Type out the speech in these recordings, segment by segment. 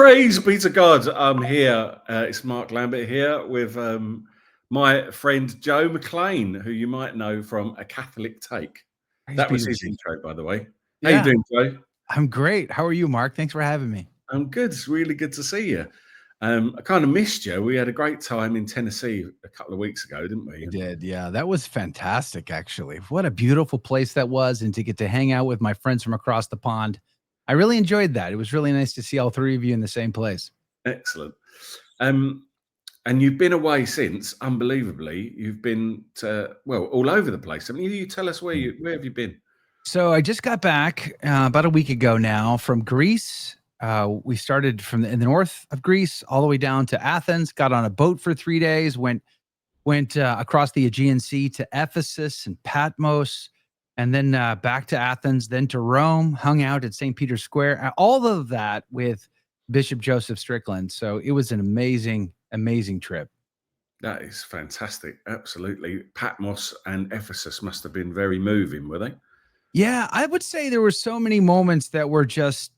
Praise be to God. I'm here. It's Mark Lambert here with my friend Joe McClane, who you might know from A Catholic Take. Praise That be was to his Jesus. intro, by the way. How you Yeah, doing, Joe? I'm great. How are you, Mark? Thanks for having me. I'm good. It's really good to see you. I kind of missed you. We had a great time in Tennessee a couple of weeks ago, didn't we? We did. Yeah, that was fantastic, actually. What a beautiful place that was. And to get to hang out with my friends from across the pond. I really enjoyed that. It was really nice to see all three of you in the same place. Excellent. And you've been away since, unbelievably. You've been to, well, all over the place. I mean, you tell us where have you been? So I just got back about a week ago now from Greece. We started in the north of Greece all the way down to Athens, got on a boat for 3 days, went across the Aegean Sea to Ephesus and Patmos, and then back to Athens, then to Rome, hung out at St. Peter's Square, all of that with Bishop Joseph Strickland. So it was an amazing, amazing trip. That is fantastic. Absolutely. Patmos and Ephesus must have been very moving, were they? Yeah, I would say there were so many moments that were just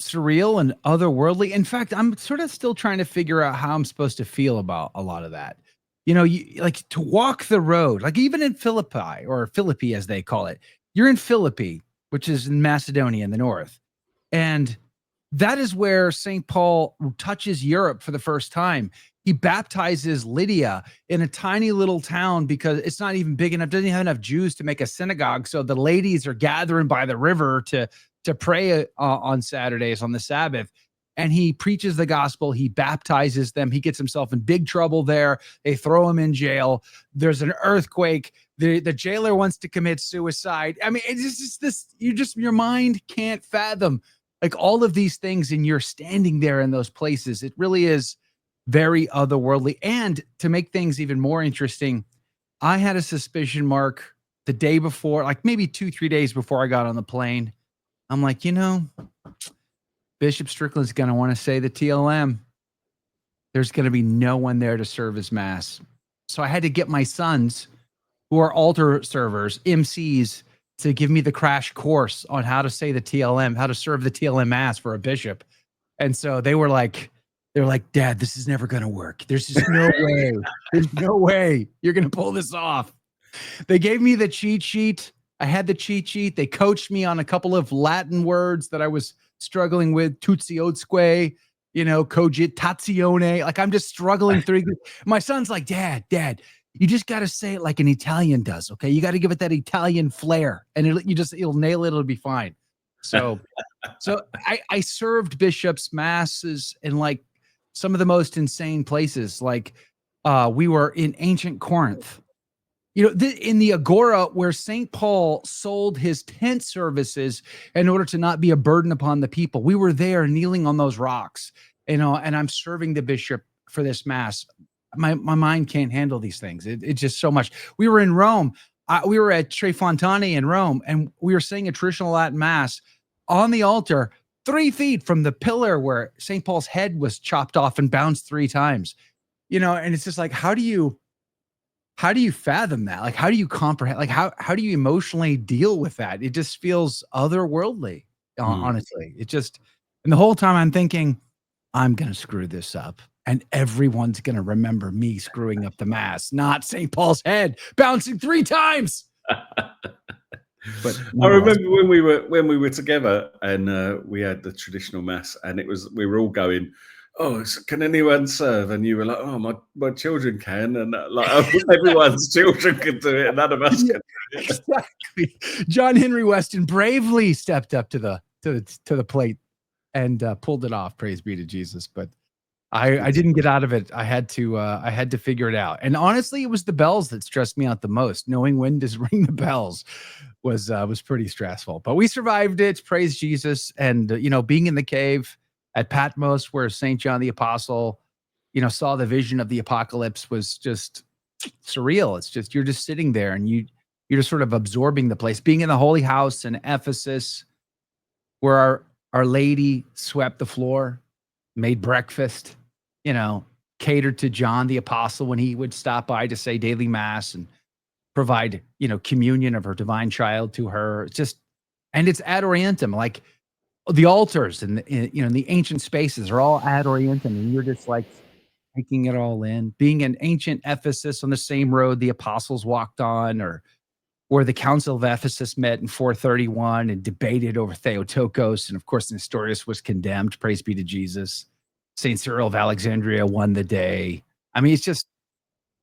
surreal and otherworldly. In fact, I'm sort of still trying to figure out how I'm supposed to feel about a lot of that. You know, you like to walk the road, like even in Philippi or Philippi as they call it. You're in Philippi, which is in Macedonia in the north. And that is where St. Paul touches Europe for the first time. He baptizes Lydia in a tiny little town because it's not even big enough, doesn't have enough Jews to make a synagogue. So the ladies are gathering by the river to pray on Saturdays on the Sabbath. And he preaches the gospel. He baptizes them. He gets himself in big trouble there. They throw him in jail. There's an earthquake. The jailer wants to commit suicide. I mean, it's just this, your mind can't fathom like all of these things, and you're standing there in those places. It really is very otherworldly. And to make things even more interesting, I had a suspicion, Mark, the day before, like maybe 2-3 days before I got on the plane. I'm like, Bishop Strickland's going to want to say the TLM. There's going to be no one there to serve his mass. So I had to get my sons, who are altar servers, MCs, to give me the crash course on how to say the TLM, how to serve the TLM mass for a bishop. And so they're like, Dad, this is never going to work. There's just no way. There's no way you're going to pull this off. They gave me the cheat sheet. I had the cheat sheet. They coached me on a couple of Latin words that I was struggling with. Tutsiotsque, cogitazione. Like I'm just struggling through. My son's like, Dad, you just got to say it like an Italian does. Okay. You got to give it that Italian flair and it'll nail it. It'll be fine. So I served bishops masses in like some of the most insane places. Like we were in ancient Corinth, in the Agora where St. Paul sold his tent services in order to not be a burden upon the people. We were there kneeling on those rocks, and I'm serving the bishop for this mass. My mind can't handle these things. It's just so much. We were in Rome. We were at Tre Fontane in Rome, and we were saying a traditional Latin mass on the altar 3 feet from the pillar where St. Paul's head was chopped off and bounced 3 times. And it's just like, how do you fathom that? Like, how do you comprehend? Like, how do you emotionally deal with that? It just feels otherworldly, honestly. And the whole time I'm thinking, I'm going to screw this up. And everyone's going to remember me screwing up the mass, not St. Paul's head bouncing 3 times. But I remember when we were together and we had the traditional mass, and we were all going, oh, can anyone serve? And you were like, oh, my children can. And like everyone's children can do it, and none of us can do it. Exactly. John Henry Weston bravely stepped up to the plate and pulled it off. Praise be to Jesus. But I didn't get out of it. I had to figure it out. And honestly, it was the bells that stressed me out the most. Knowing when to ring the bells was pretty stressful. But we survived it. Praise Jesus. And being in the cave at Patmos, where St. John the Apostle, saw the vision of the apocalypse, was just surreal. It's just, you're just sitting there and you're just sort of absorbing the place. Being in the Holy House in Ephesus, where our Lady swept the floor, made breakfast, catered to John the Apostle when he would stop by to say daily mass and provide, communion of her divine child to her. And it's ad orientem. Like the altars and in the ancient spaces are all ad orientem, and you're just like taking it all in. Being in ancient Ephesus on the same road the apostles walked on, or where the Council of Ephesus met in 431 and debated over Theotokos, and of course Nestorius was condemned. Praise be to Jesus. Saint Cyril of Alexandria won the day. I mean, it's just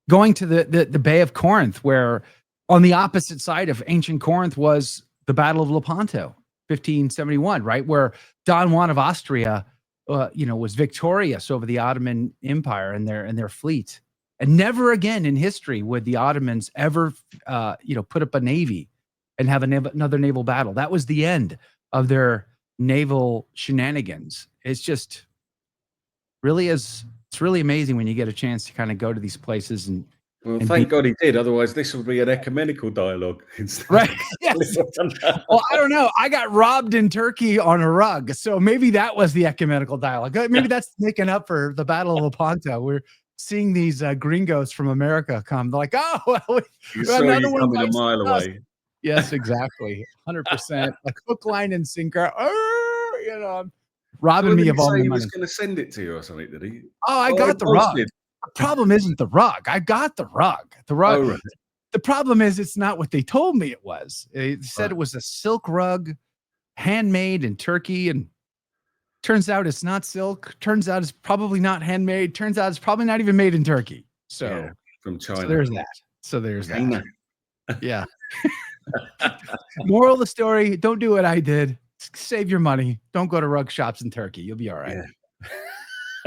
going to the Bay of Corinth, where on the opposite side of ancient Corinth was the Battle of Lepanto, 1571, right? Where Don Juan of Austria, was victorious over the Ottoman Empire and their fleet. And never again in history would the Ottomans ever, put up a navy and have another naval battle. That was the end of their naval shenanigans. It's really amazing when you get a chance to kind of go to these places and. Well, thank God he did. Otherwise, this would be an ecumenical dialogue. Right. Yes. Well, I don't know. I got robbed in Turkey on a rug. So maybe that was the ecumenical dialogue. Maybe that's making up for the Battle of Lepanto. We're seeing these gringos from America come. They're like, oh, well, another one coming a mile away. Yes, exactly. 100%. Like hook, line, and sinker. Robbing me of all my money. He was going to send it to you or something, did he? Oh, I got the rug. The problem isn't the rug. I got the rug. The rug. Oh, right. The problem is it's not what they told me it was. They said it was a silk rug, handmade in Turkey, and turns out it's not silk. Turns out it's probably not handmade. Turns out it's probably not even made in Turkey. So from China. So there's that. Yeah. Moral of the story: don't do what I did. Save your money. Don't go to rug shops in Turkey. You'll be all right. Yeah.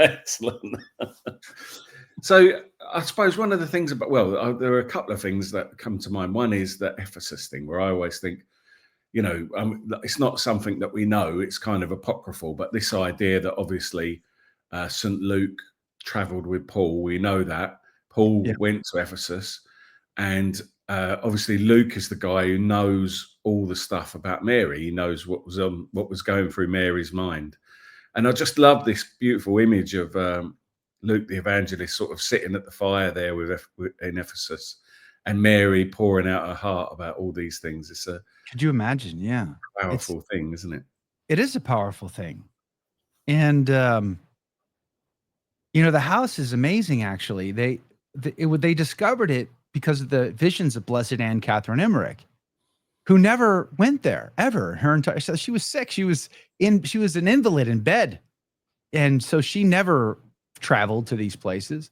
Excellent. So I suppose one of the things there are a couple of things that come to mind. One is the Ephesus thing, where I always think, it's not something that we know. It's kind of apocryphal, but this idea that obviously St. Luke traveled with Paul, we know that. Paul went to Ephesus, and obviously Luke is the guy who knows all the stuff about Mary. He knows what was going through Mary's mind. And I just love this beautiful image of Luke the evangelist sort of sitting at the fire there in Ephesus, and Mary pouring out her heart about all these things. Could you imagine? Yeah. Powerful thing, isn't it? It is a powerful thing. And, the house is amazing, actually. They discovered it because of the visions of Blessed Anne Catherine Emmerich, who never went there ever. She was sick. She was an invalid in bed. And so she never traveled to these places,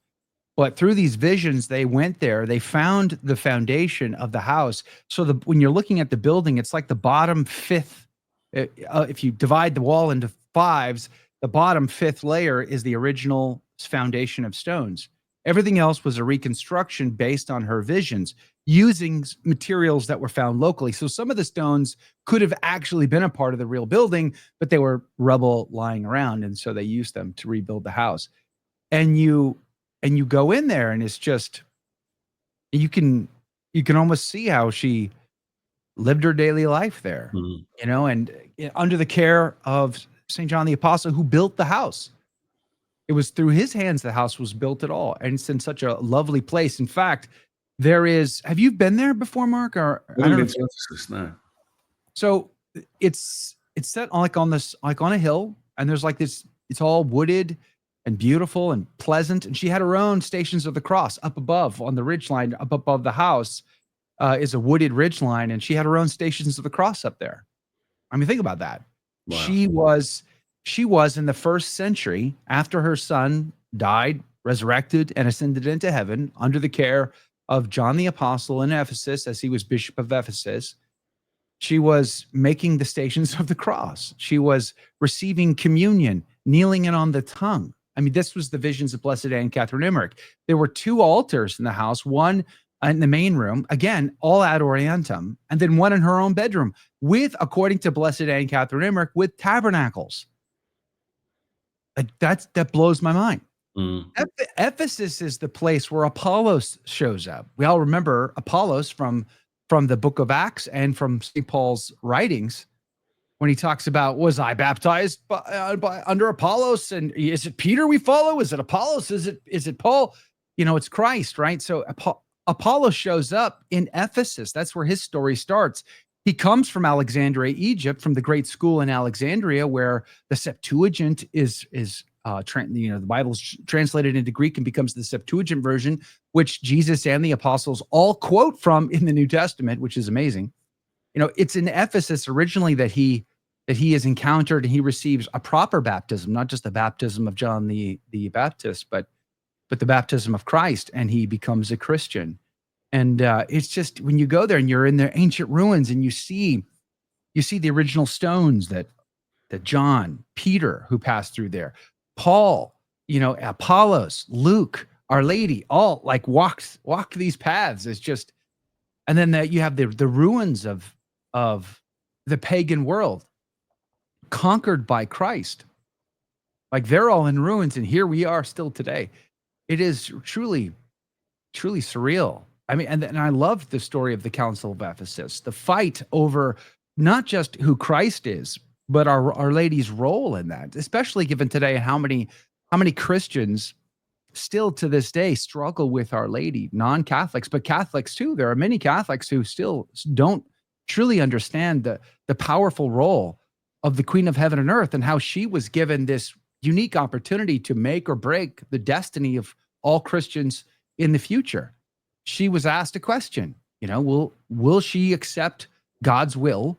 but through these visions, they went there. They found the foundation of the house. So when you're looking at the building, it's like the bottom fifth. If you divide the wall into fives, the bottom fifth layer is the original foundation of stones. Everything else was a reconstruction based on her visions, using materials that were found locally. So some of the stones could have actually been a part of the real building, but they were rubble lying around, and so they used them to rebuild the house. And you go in there, and it's just, you can almost see how she lived her daily life there, and under the care of St. John the Apostle, who built the house. It was through his hands the house was built at all, and it's in such a lovely place. In fact, have you been there before, Mark? Or I don't know. No. So it's set on a hill, and there's like this. It's all wooded and beautiful and pleasant. And she had her own Stations of the Cross up above on the ridgeline. Up above the house is a wooded ridgeline, and she had her own Stations of the Cross up there. I mean, think about that. Wow. She was in the first century, after her son died, resurrected, and ascended into heaven under the care of John the Apostle in Ephesus, as he was Bishop of Ephesus. She was making the Stations of the Cross. She was receiving communion, kneeling it on the tongue. I mean, this was the visions of Blessed Anne Catherine Emmerich. There were two altars in the house, one in the main room, again, all ad orientem, and then one in her own bedroom with, according to Blessed Anne Catherine Emmerich, with tabernacles. That blows my mind. Ephesus is the place where Apollos shows up. We all remember Apollos from the book of Acts and from St. Paul's writings, when he talks about, was I baptized under Apollos? And is it Peter we follow? Is it Apollos? Is it Paul? It's Christ, right? So Apollos shows up in Ephesus. That's where his story starts. He comes from Alexandria, Egypt, from the great school in Alexandria, where the Septuagint is the Bible's translated into Greek and becomes the Septuagint version, which Jesus and the apostles all quote from in the New Testament, which is amazing. It's in Ephesus originally that he is encountered and he receives a proper baptism, not just the baptism of John the Baptist, but the baptism of Christ, and he becomes a Christian. And it's just, when you go there and you're in the ancient ruins and you see the original stones that John, Peter, who passed through there, Paul, Apollos, Luke, Our Lady, all like walked these paths. It's just, and then you have the ruins of the pagan world conquered by Christ. Like, they're all in ruins, and here we are still today. It is truly, truly surreal. I mean, and I loved the story of the Council of Ephesus, the fight over not just who Christ is, but Our Lady's role in that, especially given today how many Christians still to this day struggle with Our Lady, non-Catholics, but Catholics too. There are many Catholics who still don't truly understand the powerful role of the Queen of Heaven and Earth, and how she was given this unique opportunity to make or break the destiny of all Christians in the future. She was asked a question, will she accept God's will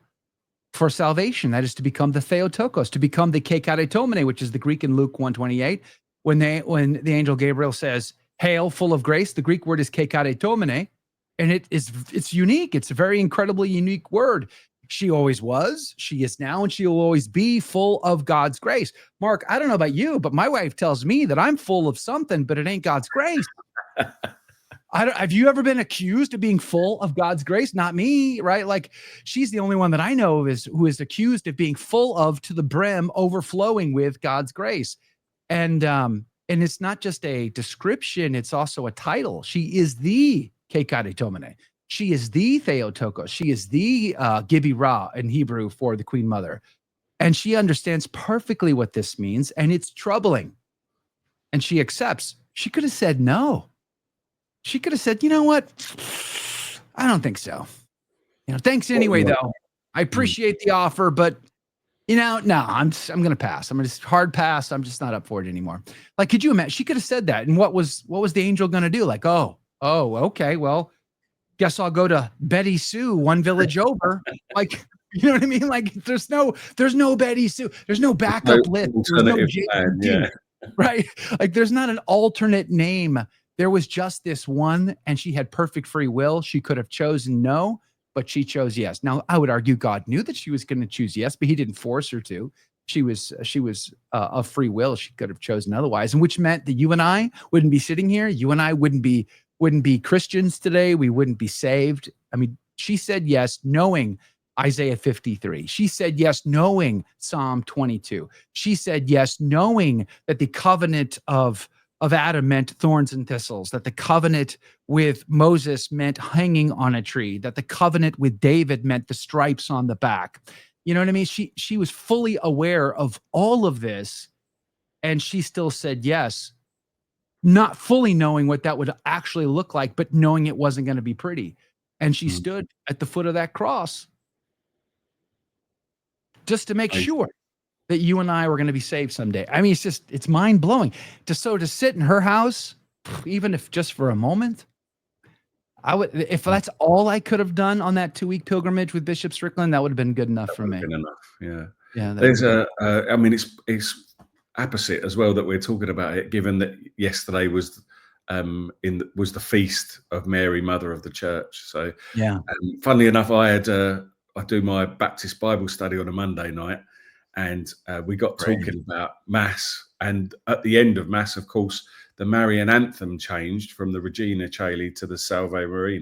for salvation? That is to become the Theotokos, to become the kekatetomene, which is the Greek in Luke 1:28. When the angel Gabriel says, "Hail, full of grace," the Greek word is kekatetomene, and it's unique. It's a very incredibly unique word. She always was, she is now, and she will always be full of God's grace. Mark, I don't know about you, but my wife tells me that I'm full of something, but it ain't God's grace. Have you ever been accused of being full of God's grace? Not me, right? Like, she's the only one that I know who is accused of being full of, to the brim, overflowing with God's grace. And it's not just a description, it's also a title. She is the kekatetomene. She is the Theotokos. She is the Gibi Ra in Hebrew for the Queen Mother. And she understands perfectly what this means, and it's troubling. And she accepts. She could have said no. She could have said, "You know what? I don't think so. Thanks anyway, though. I appreciate the offer, but no, I'm going to pass. I'm going to hard pass. I'm just not up for it anymore." Like, could you imagine? She could have said that. And what was the angel going to do? Like, oh, okay, well, guess I'll go to Betty Sue, one village over. Like, you know what I mean? Like, there's no Betty Sue. There's no backup list. There's no JD, right? Like, there's not an alternate name. There was just this one, and she had perfect free will. She could have chosen no, but she chose yes. Now, I would argue God knew that she was going to choose yes, but he didn't force her to. She was of free will. She could have chosen otherwise, and which meant that you and I wouldn't be sitting here. You and I wouldn't be Christians today. We wouldn't be saved. I mean, she said yes, knowing Isaiah 53. She said yes, knowing Psalm 22. She said yes, knowing that the covenant of Adam meant thorns and thistles, that the covenant with Moses meant hanging on a tree, that the covenant with David meant the stripes on the back. You know what I mean? She was fully aware of all of this, and she still said yes, not fully knowing what that would actually look like, but knowing it wasn't going to be pretty. And she stood at the foot of that cross just to make sure that you and I were going to be saved someday. I mean, it's mind blowing to sit in her house, even if just for a moment. I would, if that's all I could have done on that 2-week pilgrimage with Bishop Strickland, that would have been good enough for me. Been enough, yeah. Yeah. There's I mean, it's opposite as well that we're talking about it, given that yesterday was the feast of Mary, Mother of the Church. So, yeah. Funnily enough, I do my Baptist Bible study on a Monday night. And we got talking about Mass, and at the end of Mass, of course, the Marian anthem changed from the Regina Caeli to the Salve Maria,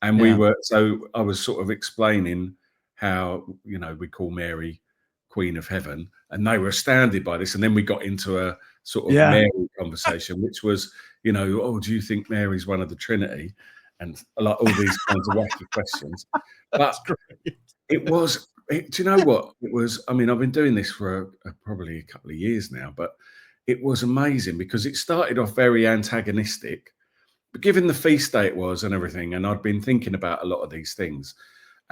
and so I was sort of explaining how we call Mary Queen of Heaven, and they were astounded by this. And then we got into a sort of Mary conversation, which was, oh, do you think Mary's one of the Trinity, and like all these kinds of wacky questions. But it was. Do you know what it was? I mean, I've been doing this for probably a couple of years now, but it was amazing because it started off very antagonistic, but given the feast day it was and everything, and I'd been thinking about a lot of these things,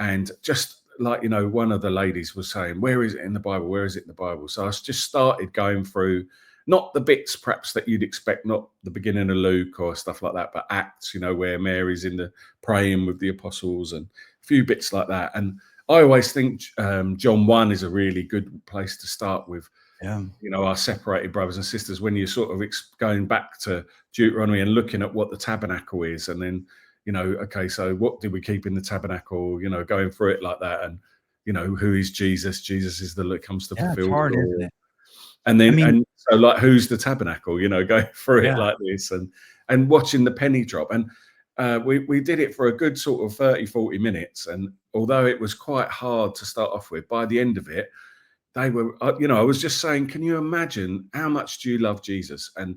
And just like, one of the ladies was saying, where is it in the Bible? Where is it in the Bible? So I just started going through, not the bits perhaps that you'd expect, not the beginning of Luke or stuff like that, but Acts, where Mary's in the praying with the apostles and a few bits like that. And I always think John 1 is a really good place to start with. Yeah. Our separated brothers and sisters, when you're sort of going back to Deuteronomy and looking at what the tabernacle is, and then, okay, so what did we keep in the tabernacle, going through it like that. And, who is Jesus? Jesus is that comes to fulfill it's hard, the law. isn't it? And then, and so like, who's the tabernacle, going through it like this and watching the penny drop. And we did it for a good sort of 30, 40 minutes. And although it was quite hard to start off with, by the end of it, they were, I was just saying, can you imagine how much do you love Jesus? And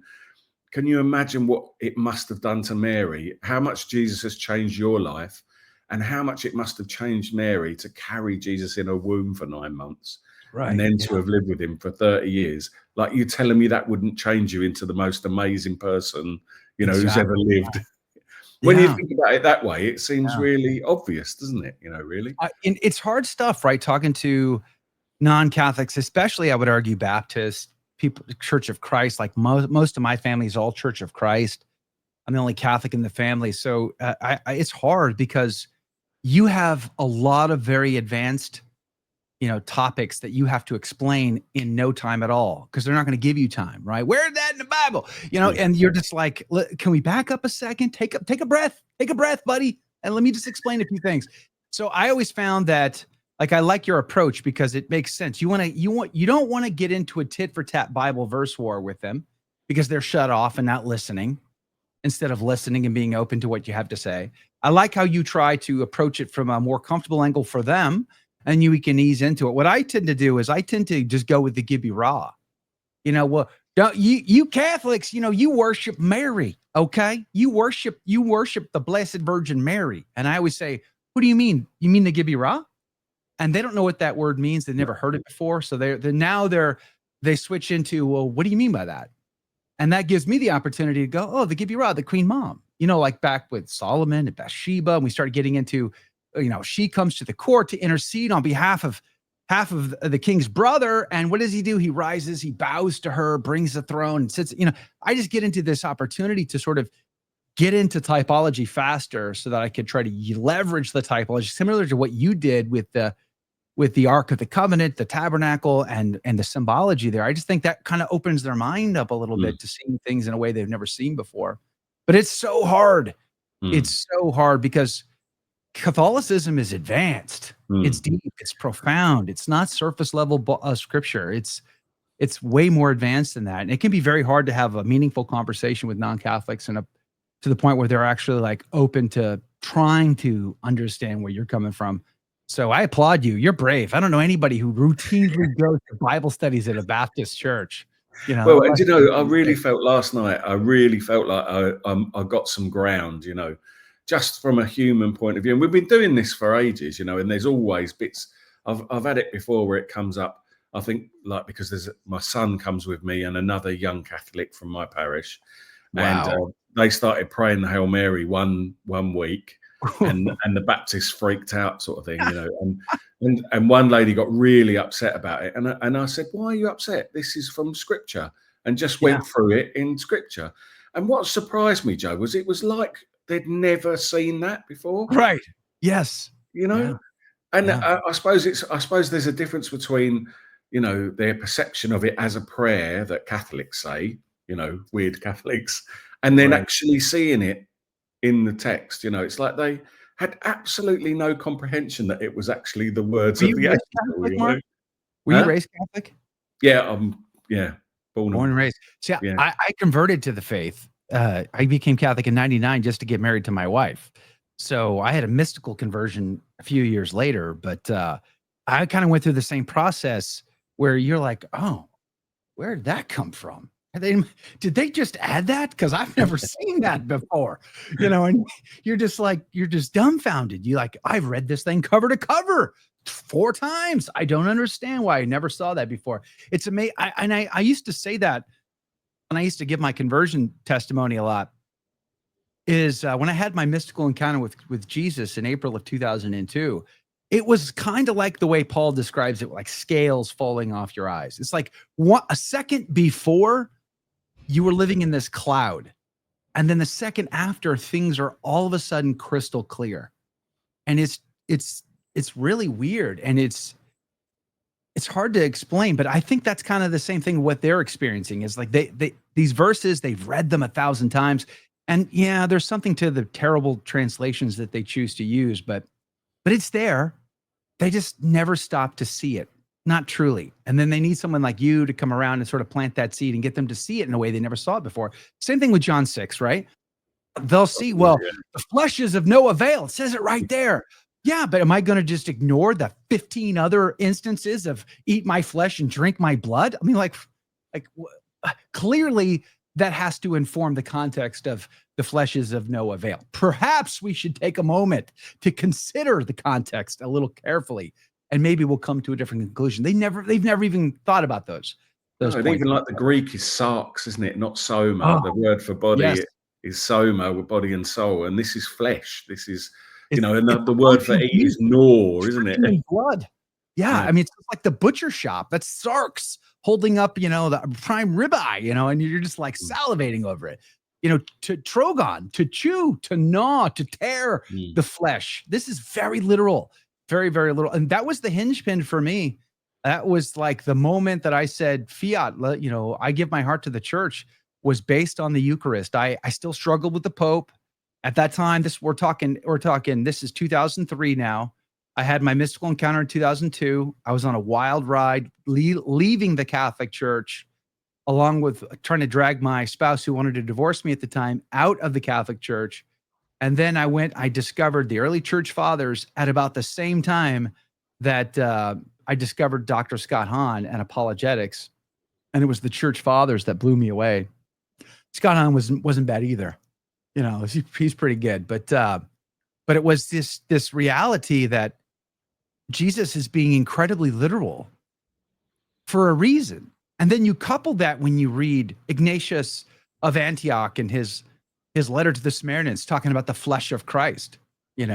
can you imagine what it must have done to Mary, how much Jesus has changed your life, and how much it must have changed Mary to carry Jesus in her womb for 9 months. Right. And then to have lived with him for 30 years. Like, you're telling me that wouldn't change you into the most amazing person, who's ever lived. When you think about it that way, it seems really obvious, doesn't it? Really. And it's hard stuff, right? Talking to non-Catholics, especially, I would argue, Baptist people, Church of Christ. Like most of my family is all Church of Christ. I'm the only Catholic in the family. So it's hard because you have a lot of very advanced topics that you have to explain in no time at all, because they're not going to give you time, right? Where's that in the Bible? And you're just like, can we back up a second? Take a breath, buddy. And let me just explain a few things. So I always found that, like, I like your approach because it makes sense. You don't want to get into a tit for tat Bible verse war with them because they're shut off and not listening, instead of listening and being open to what you have to say. I like how you try to approach it from a more comfortable angle for them, and we can ease into it. What I tend to do is I tend to just go with the Gibby Raw. Well, don't you Catholics, you worship Mary, okay? You worship the Blessed Virgin Mary. And I always say, what do you mean? You mean the Gibby Raw? And they don't know what that word means. They've never heard it before. So they switch into, well, what do you mean by that? And that gives me the opportunity to go, oh, the Gibby Raw, the Queen Mom, like back with Solomon and Bathsheba. And we started getting into, she comes to the court to intercede on behalf of half of the king's brother. And what does he do? He rises, he bows to her, brings the throne and sits, I just get into this opportunity to sort of get into typology faster so that I could try to leverage the typology, similar to what you did with the Ark of the Covenant, the tabernacle, and the symbology there. I just think that kind of opens their mind up a little bit to seeing things in a way they've never seen before. But it's so hard. It's so hard because Catholicism is advanced. It's deep. It's profound. It's not surface level scripture. It's way more advanced than that. And it can be very hard to have a meaningful conversation with non-Catholics to the point where they're actually like open to trying to understand where you're coming from. So I applaud you. You're brave. I don't know anybody who routinely goes to Bible studies at a Baptist church. Well, and I really felt last night, I really felt like I got some ground, just from a human point of view. And we've been doing this for ages, and there's always bits. I've had it before where it comes up, I think, like, because my son comes with me and another young Catholic from my parish. Wow. And they started praying the Hail Mary one week. and the Baptists freaked out, sort of thing, and one lady got really upset about it, and I said, why are you upset? This is from Scripture, and just went through it in Scripture. And what surprised me, Joe, was it was like they'd never seen that before. Right. Yes. And I suppose there's a difference between their perception of it as a prayer that Catholics say, weird Catholics, and then actually seeing it in the text. It's like they had absolutely no comprehension that it was actually the words of the angel. Were you raised Catholic? Yeah, born and raised. See, I converted to the faith. I became Catholic in '99 just to get married to my wife. So I had a mystical conversion a few years later, but I kind of went through the same process where you're like, oh, where did that come from? Did they just add that? Because I've never seen that before, and you're just dumbfounded. You like, I've read this thing cover to cover 4 times. I don't understand why I never saw that before. It's amazing. I used to say that when I used to give my conversion testimony a lot, is when I had my mystical encounter with Jesus in April of 2002, it was kind of like the way Paul describes it, like scales falling off your eyes. It's like a second before you were living in this cloud. And then the second after, things are all of a sudden crystal clear. And it's really weird. And it's hard to explain, but I think that's kind of the same thing what they're experiencing is like these verses, they've read them 1,000 times. And yeah, there's something to the terrible translations that they choose to use, but it's there. They just never stop to see it. Not truly. And then they need someone like you to come around and sort of plant that seed and get them to see it in a way they never saw it before. Same thing with John 6, right? They'll see, well, the flesh is of no avail. It says it right there. Yeah, but am I going to just ignore the 15 other instances of eat my flesh and drink my blood? I mean, like clearly that has to inform the context of the flesh is of no avail. Perhaps we should take a moment to consider the context a little carefully, and maybe we'll come to a different conclusion. They've never even thought about those. No, even like the Greek is sarx, isn't it? Not soma. The word for body is soma, with body and soul, and this is flesh. This is, and the word for eat is nor, isn't it? Blood. Yeah, I mean, it's like the butcher shop. That's sarx holding up, the prime ribeye, and you're just like salivating over it. To trogon, to chew, to gnaw, to tear the flesh. This is very literal, very, very literal. And that was the hinge pin for me. That was like the moment that I said, fiat, I give my heart to the church, was based on the Eucharist. I still struggled with the Pope. At that time, we're talking, this is 2003 now. I had my mystical encounter in 2002. I was on a wild ride, leaving the Catholic Church, along with trying to drag my spouse, who wanted to divorce me at the time, out of the Catholic Church. And then I discovered the early church fathers at about the same time that I discovered Dr. Scott Hahn and apologetics. And it was the church fathers that blew me away. Scott Hahn wasn't bad either. He's pretty good. But it was this reality that Jesus is being incredibly literal for a reason. And then you couple that when you read Ignatius of Antioch and his letter to the Samaritans, talking about the flesh of Christ. You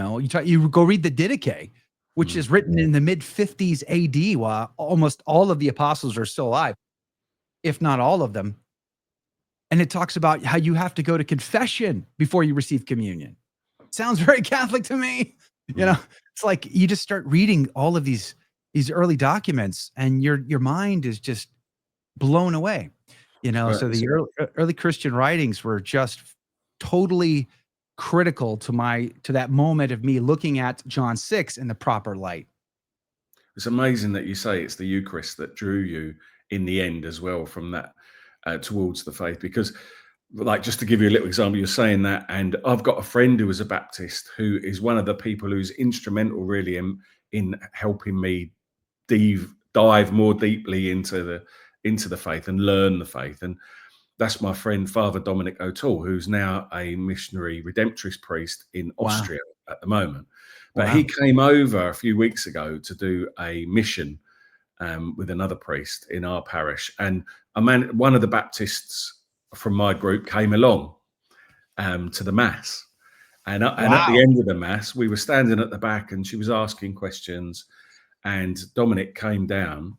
go read the Didache, which is written in the mid-50s AD, while almost all of the apostles are still alive, if not all of them. And it talks about how you have to go to confession before you receive communion. Sounds very Catholic to me. It's like you just start reading all of these early documents, and your mind is just blown away. So the early Christian writings were just totally critical to that moment of me looking at John 6 in the proper light. It's amazing that you say it's the Eucharist that drew you in the end as well from that towards the faith, because like, just to give you a little example, you're saying that, and I've got a friend who was a Baptist, who is one of the people who's instrumental really in helping me dive more deeply into the faith and learn the faith. And that's my friend, Father Dominic O'Toole, who's now a missionary redemptorist priest in Austria at the moment. But he came over a few weeks ago to do a mission with another priest in our parish. And one of the Baptists from my group came along to the Mass. And at the end of the Mass, we were standing at the back and she was asking questions. And Dominic came down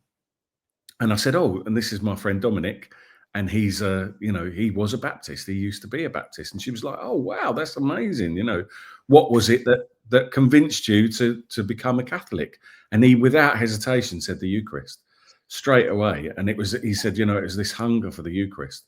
and I said, oh, and this is my friend Dominic. And he's he was a Baptist. He used to be a Baptist. And she was like, oh, wow, that's amazing. What was it that convinced you to become a Catholic? And he, without hesitation, said the Eucharist straight away. And he said, it was this hunger for the Eucharist.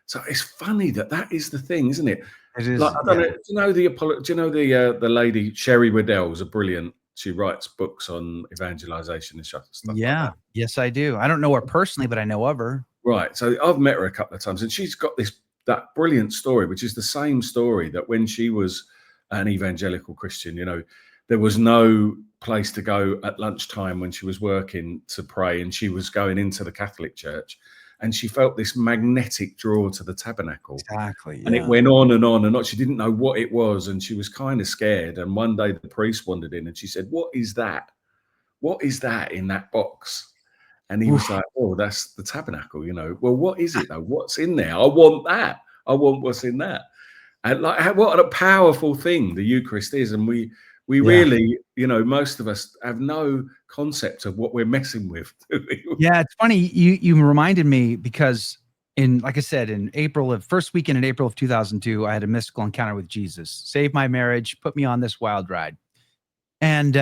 So it's funny that is the thing, isn't it? It is. Like, I don't know. Do you know the lady Sherry Waddell's brilliant? She writes books on evangelization and stuff. Yeah. Like that. Yes, I do. I don't know her personally, but I know of her. Right. So I've met her a couple of times, and she's got that brilliant story, which is the same story that when she was an evangelical Christian, there was no place to go at lunchtime when she was working to pray, and she was going into the Catholic Church. And she felt this magnetic draw to the tabernacle. Exactly. Yeah. And it went on and on and on. She didn't know what it was. And she was kind of scared. And one day the priest wandered in and she said, what is that? What is that in that box? And he was like, oh, that's the tabernacle, Well, what is it though? What's in there? I want that. I want what's in that. And like, what a powerful thing the Eucharist is. And we We Yeah. really, most of us have no concept of what we're messing with. Yeah, it's funny. You reminded me because like I said, first weekend in April of 2002, I had a mystical encounter with Jesus, saved my marriage, put me on this wild ride. And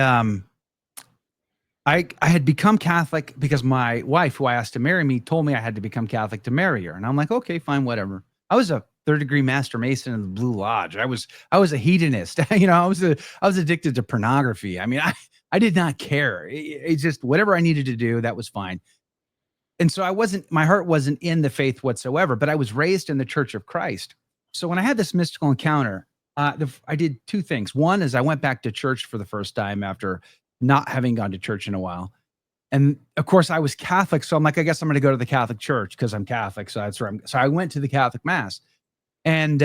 I had become Catholic because my wife, who I asked to marry me, told me I had to become Catholic to marry her. And I'm like, okay, fine, whatever. I was a third-degree Master Mason in the Blue Lodge. I was a hedonist. I was addicted to pornography. I mean, I did not care. It's just whatever I needed to do, that was fine. And so my heart wasn't in the faith whatsoever, but I was raised in the Church of Christ. So when I had this mystical encounter, I did two things. One is I went back to church for the first time after not having gone to church in a while. And of course I was Catholic. So I'm like, I guess I'm going to go to the Catholic church because I'm Catholic. So that's where so I went to the Catholic mass. And,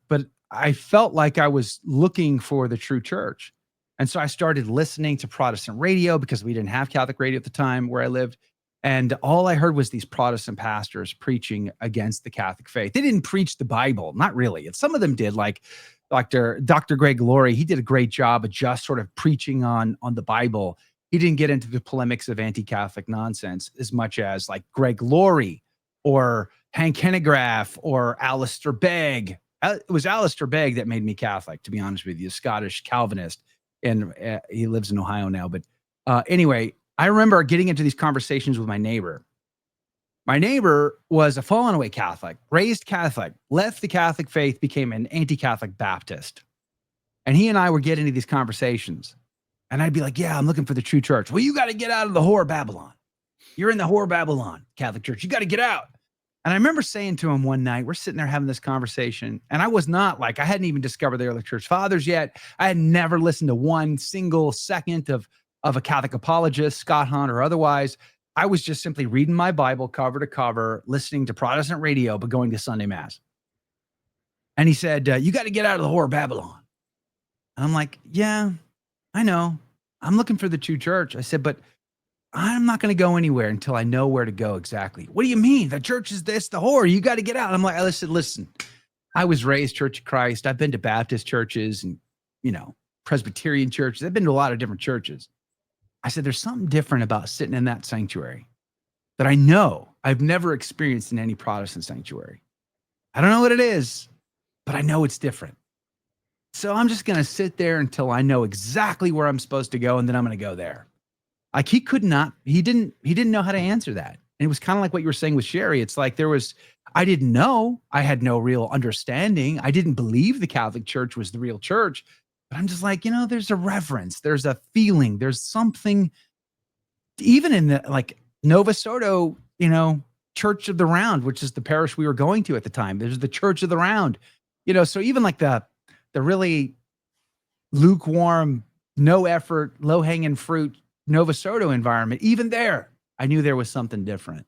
but I felt like I was looking for the true church. And so I started listening to Protestant radio because we didn't have Catholic radio at the time where I lived. And all I heard was these Protestant pastors preaching against the Catholic faith. They didn't preach the Bible, not really. And some of them did, like Dr. Greg Laurie. He did a great job of just sort of preaching on the Bible. He didn't get into the polemics of anti-Catholic nonsense as much as like Greg Laurie or Hank Hanegraaff or Alistair Begg. It was Alistair Begg that made me Catholic, to be honest with you, a Scottish Calvinist. And he lives in Ohio now. But anyway, I remember getting into these conversations with my neighbor. My neighbor was a fallen away Catholic, raised Catholic, left the Catholic faith, became an anti-Catholic Baptist. And he and I were getting into these conversations. And I'd be like, yeah, I'm looking for the true church. Well, you got to get out of the whore Babylon. You're in the whore Babylon, Catholic Church. You got to get out. And I remember saying to him one night, we're sitting there having this conversation. And I was not like, I hadn't even discovered the early church fathers yet. I had never listened to one single second of a Catholic apologist, Scott Hahn or otherwise. I was just simply reading my Bible cover to cover, listening to Protestant radio, but going to Sunday mass. And he said, you got to get out of the whore Babylon. And I'm like, yeah, I know. I'm looking for the true church. I said, but I'm not going to go anywhere until I know where to go exactly. What do you mean? The church is this, the whore. You got to get out. I'm like, I said, listen, I was raised Church of Christ. I've been to Baptist churches and, Presbyterian churches. I've been to a lot of different churches. I said, there's something different about sitting in that sanctuary that I know I've never experienced in any Protestant sanctuary. I don't know what it is, but I know it's different. So I'm just going to sit there until I know exactly where I'm supposed to go. And then I'm going to go there. Like he didn't know how to answer that. And it was kind of like what you were saying with Sherry. It's like I didn't know. I had no real understanding. I didn't believe the Catholic Church was the real church. But I'm just like, there's a reverence. There's a feeling. There's something, even in the like Nova Soto, Church of the Round, which is the parish we were going to at the time. There's the Church of the Round, so even like the really lukewarm, no effort, low hanging fruit Nova Soto environment, even there, I knew there was something different.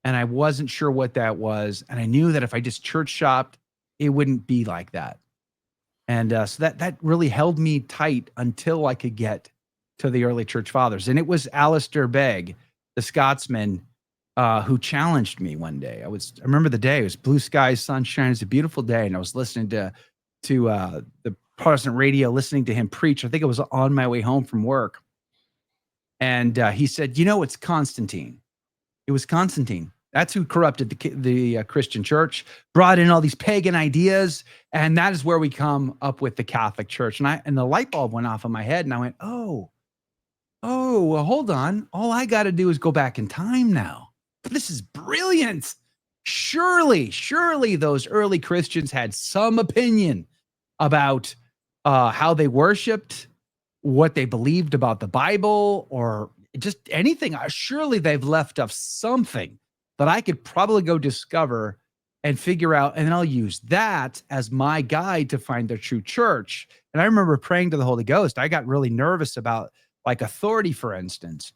And I wasn't sure what that was. And I knew that if I just church shopped, it wouldn't be like that. And so that really held me tight until I could get to the early church fathers. And it was Alistair Begg, the Scotsman, who challenged me one day. I remember the day. It was blue skies, sunshine. It was a beautiful day. And I was listening to the Protestant radio, listening to him preach. I think it was on my way home from work. And he said, it's Constantine. It was Constantine. That's who corrupted the Christian church, brought in all these pagan ideas. And that is where we come up with the Catholic Church. And the light bulb went off in my head. And I went, oh, well, hold on. All I got to do is go back in time now. This is brilliant. Surely those early Christians had some opinion about how they worshiped, what they believed about the Bible, or just anything. Surely they've left us something that I could probably go discover and figure out. And then I'll use that as my guide to find the true church. And I remember praying to the Holy Ghost. I got really nervous about like authority, for instance,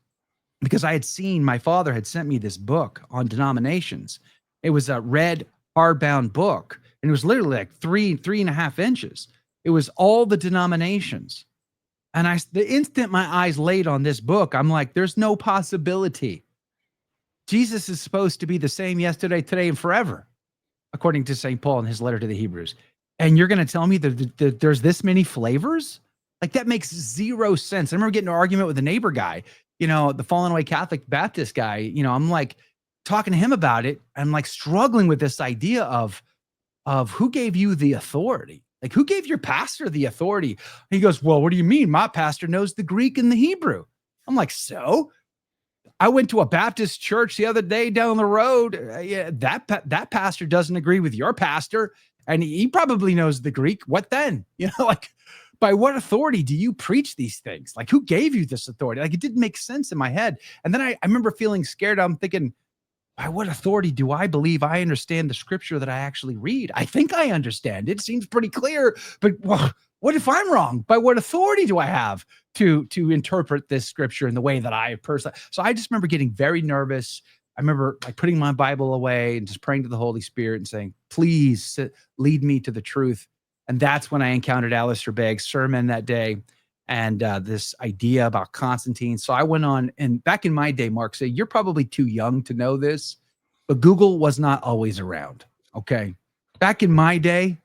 because I had seen my father had sent me this book on denominations. It was a red hardbound book. And it was literally like 3.5 inches. It was all the denominations. And the instant my eyes laid on this book, I'm like, there's no possibility. Jesus is supposed to be the same yesterday, today, and forever, according to St. Paul in his letter to the Hebrews. And you're going to tell me that there's this many flavors? Like, that makes zero sense. I remember getting in an argument with a neighbor guy, the fallen away Catholic Baptist guy. I'm like talking to him about it. I'm like struggling with this idea of who gave you the authority? Like, who gave your pastor the authority? And he goes, well, what do you mean? My pastor knows the Greek and the Hebrew. I'm like, so? I went to a Baptist church the other day down the road. Yeah, that pastor doesn't agree with your pastor, and he probably knows the Greek. What then? Like, by what authority do you preach these things? Like, who gave you this authority? Like, it didn't make sense in my head. And then I remember feeling scared. I'm thinking, by what authority do I believe I understand the scripture that I actually read? I think I understand. It seems pretty clear, but what if I'm wrong? By what authority do I have to interpret this scripture in the way that I personally? So I just remember getting very nervous. I remember like putting my Bible away and just praying to the Holy Spirit and saying, please lead me to the truth. And that's when I encountered Alistair Begg's sermon that day, and this idea about Constantine. So I went on, and back in my day, Mark, say you're probably too young to know this, but Google was not always around. Okay. Back in my day,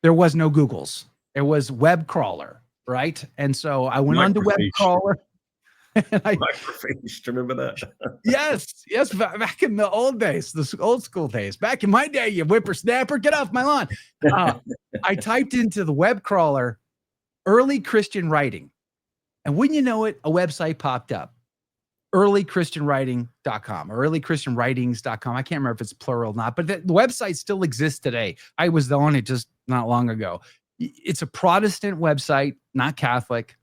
there was no Googles. There was web crawler, right? And so I went on to web crawler. Microfiche, remember that? Yes, back in the old days, the old school days. Back in my day, you whippersnapper, get off my lawn. I typed into the web crawler early Christian writing, and wouldn't you know it, a website popped up, earlychristianwriting.com or earlychristianwritings.com. I can't remember if it's plural or not, but the website still exists today. I was on it just not long ago. It's a Protestant website, not Catholic.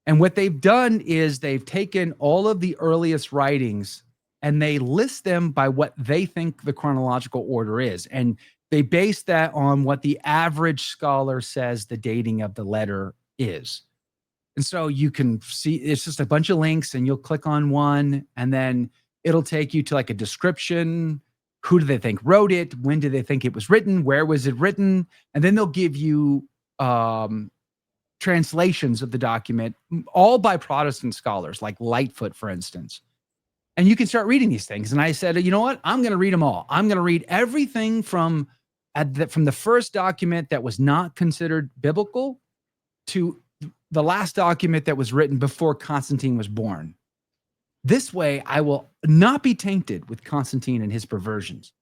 And what they've done is they've taken all of the earliest writings and they list them by what they think the chronological order is. And they base that on what the average scholar says the dating of the letter is. And so you can see it's just a bunch of links, and you'll click on one, and then it'll take you to like a description. Who do they think wrote it? When do they think it was written? Where was it written? And then they'll give you translations of the document, all by Protestant scholars, like Lightfoot, for instance. And you can start reading these things. And I said, you know what? I'm going to read them all. I'm going to read everything from the first document that was not considered biblical to the last document that was written before Constantine was born. This way, I will not be tainted with Constantine and his perversions.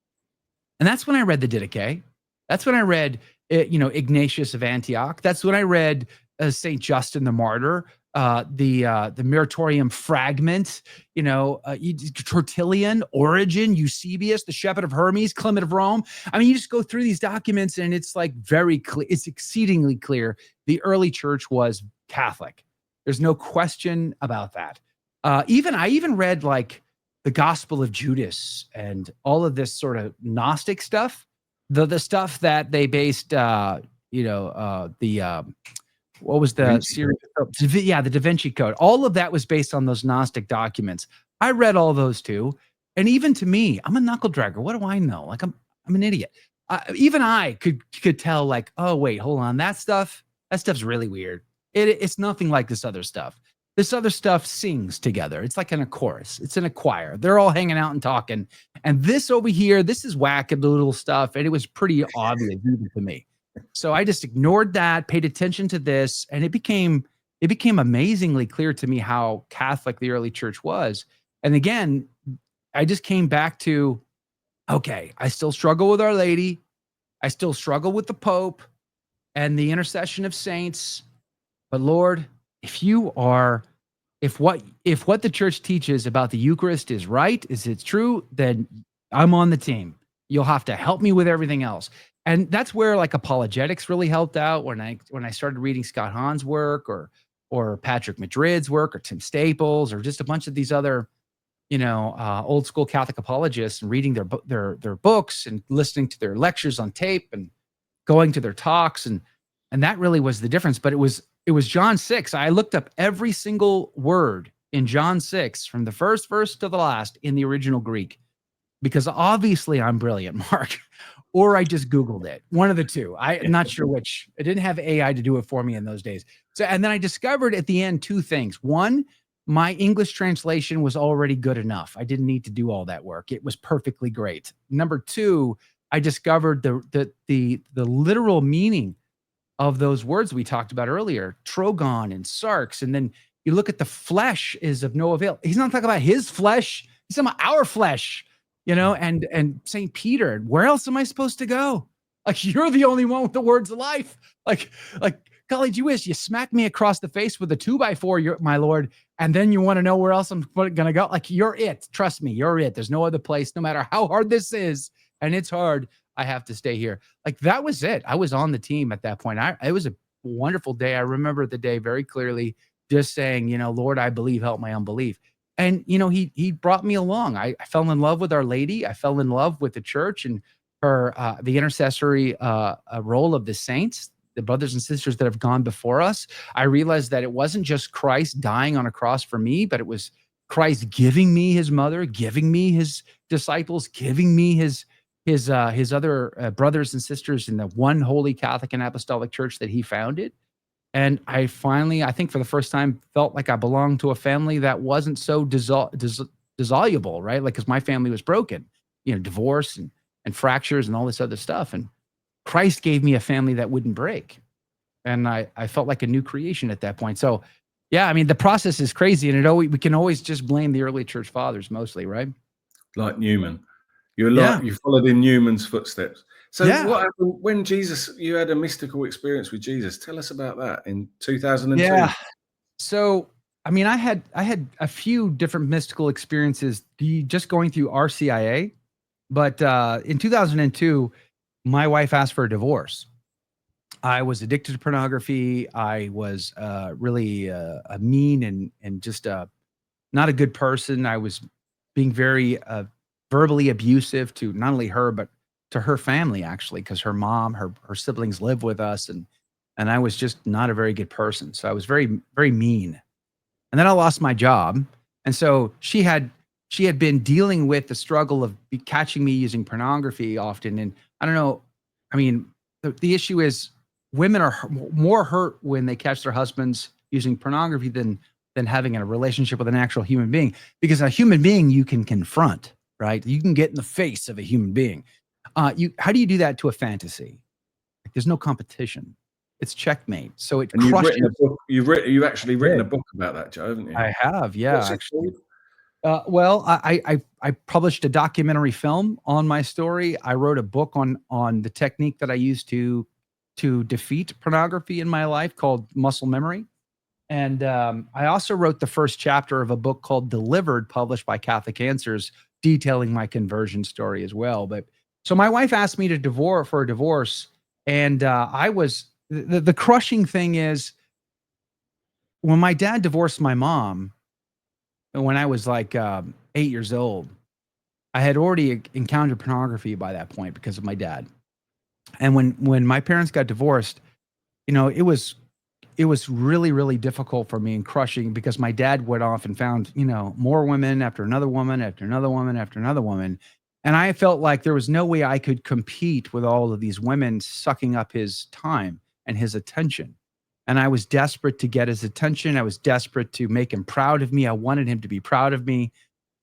And that's when I read the Didache. That's when I read, Ignatius of Antioch. That's when I read St. Justin the Martyr, the Muratorium fragment, Tertullian, Origen, Eusebius, the Shepherd of Hermes, Clement of Rome. I mean, you just go through these documents and it's like very clear. It's exceedingly clear. The early church was Catholic. There's no question about that. I even read like the Gospel of Judas and all of this sort of Gnostic stuff, the stuff that they based, what was the series? The Da Vinci Code. All of that was based on those Gnostic documents. I read all those too. And even to me, I'm a knuckle dragger. What do I know? Like I'm an idiot. Even I could tell like, oh wait, hold on. That stuff's really weird. It's nothing like this other stuff. This other stuff sings together. It's like in a chorus. It's in a choir. They're all hanging out and talking. And this over here, this is wackadoodle stuff. And it was pretty obvious even to me. So I just ignored that, paid attention to this, and it became amazingly clear to me how Catholic the early church was. And again, I just came back to, okay, I still struggle with Our Lady. I still struggle with the Pope and the intercession of saints. But Lord, if what the church teaches about the Eucharist is right, is it true, then I'm on the team. You'll have to help me with everything else. And that's where like apologetics really helped out when I started reading Scott Hahn's work or Patrick Madrid's work or Tim Staples or just a bunch of these other, old school Catholic apologists, and reading their books and listening to their lectures on tape and going to their talks. And that really was the difference. But it was John 6. I looked up every single word in John 6 from the first verse to the last in the original Greek, because obviously I'm brilliant, Mark. Or I just Googled it. One of the two. I'm not sure which. I didn't have AI to do it for me in those days. So, and then I discovered at the end two things. One, my English translation was already good enough. I didn't need to do all that work. It was perfectly great. Number two, I discovered the literal meaning of those words we talked about earlier, trogon and sarx. And then you look at the flesh is of no avail. He's not talking about his flesh. He's talking about our flesh, and St. Peter, where else am I supposed to go? Like, you're the only one with the words of life. Like, golly gee whiz, you smack me across the face with a 2x4, my Lord, and then you want to know where else I'm going to go? Like, you're it. Trust me, you're it. There's no other place, no matter how hard this is, and it's hard, I have to stay here. Like, that was it. I was on the team at that point. It was a wonderful day. I remember the day very clearly, just saying, Lord, I believe, help my unbelief. And, he brought me along. I fell in love with Our Lady. I fell in love with the church and her, the intercessory role of the saints, the brothers and sisters that have gone before us. I realized that it wasn't just Christ dying on a cross for me, but it was Christ giving me his mother, giving me his disciples, giving me his other brothers and sisters in the one holy Catholic and Apostolic Church that he founded. And I finally, I think for the first time, felt like I belonged to a family that wasn't so dissoluble, right? Like, because my family was broken, divorce and fractures and all this other stuff. And Christ gave me a family that wouldn't break. And I felt like a new creation at that point. So, yeah, I mean, the process is crazy. And we can always just blame the early church fathers mostly, right? Like Newman. You followed in Newman's footsteps. So what happened when you had a mystical experience with Jesus? Tell us about that in 2002. Yeah. So, I mean, I had a few different mystical experiences just going through RCIA, but in 2002, my wife asked for a divorce. I was addicted to pornography. I was really a mean and just not a good person. I was being very verbally abusive to not only her, but to her family, actually, because her mom, her siblings live with us. And I was just not a very good person. So I was very, very mean. And then I lost my job. And so she had been dealing with the struggle of catching me using pornography often. And I don't know, I mean, the issue is women are more hurt when they catch their husbands using pornography than having a relationship with an actual human being, because a human being you can confront, right? You can get in the face of a human being. How do you do that to a fantasy? Like, there's no competition. It's checkmate. So it and crushes. You've actually written a book about that, Joe, haven't you? I have, yeah. What's it called? Well, I published a documentary film on my story. I wrote a book on the technique that I used to defeat pornography in my life called Muscle Memory. And I also wrote the first chapter of a book called Delivered, published by Catholic Answers, detailing my conversion story as well. But so my wife asked me to for a divorce, and I was the crushing thing is when my dad divorced my mom. When I was like 8 years old, I had already encountered pornography by that point because of my dad. And when my parents got divorced, it was really, really difficult for me and crushing, because my dad went off and found, more women after another woman, after another woman, after another woman. And I felt like there was no way I could compete with all of these women sucking up his time and his attention. And I was desperate to get his attention. I was desperate to make him proud of me. I wanted him to be proud of me.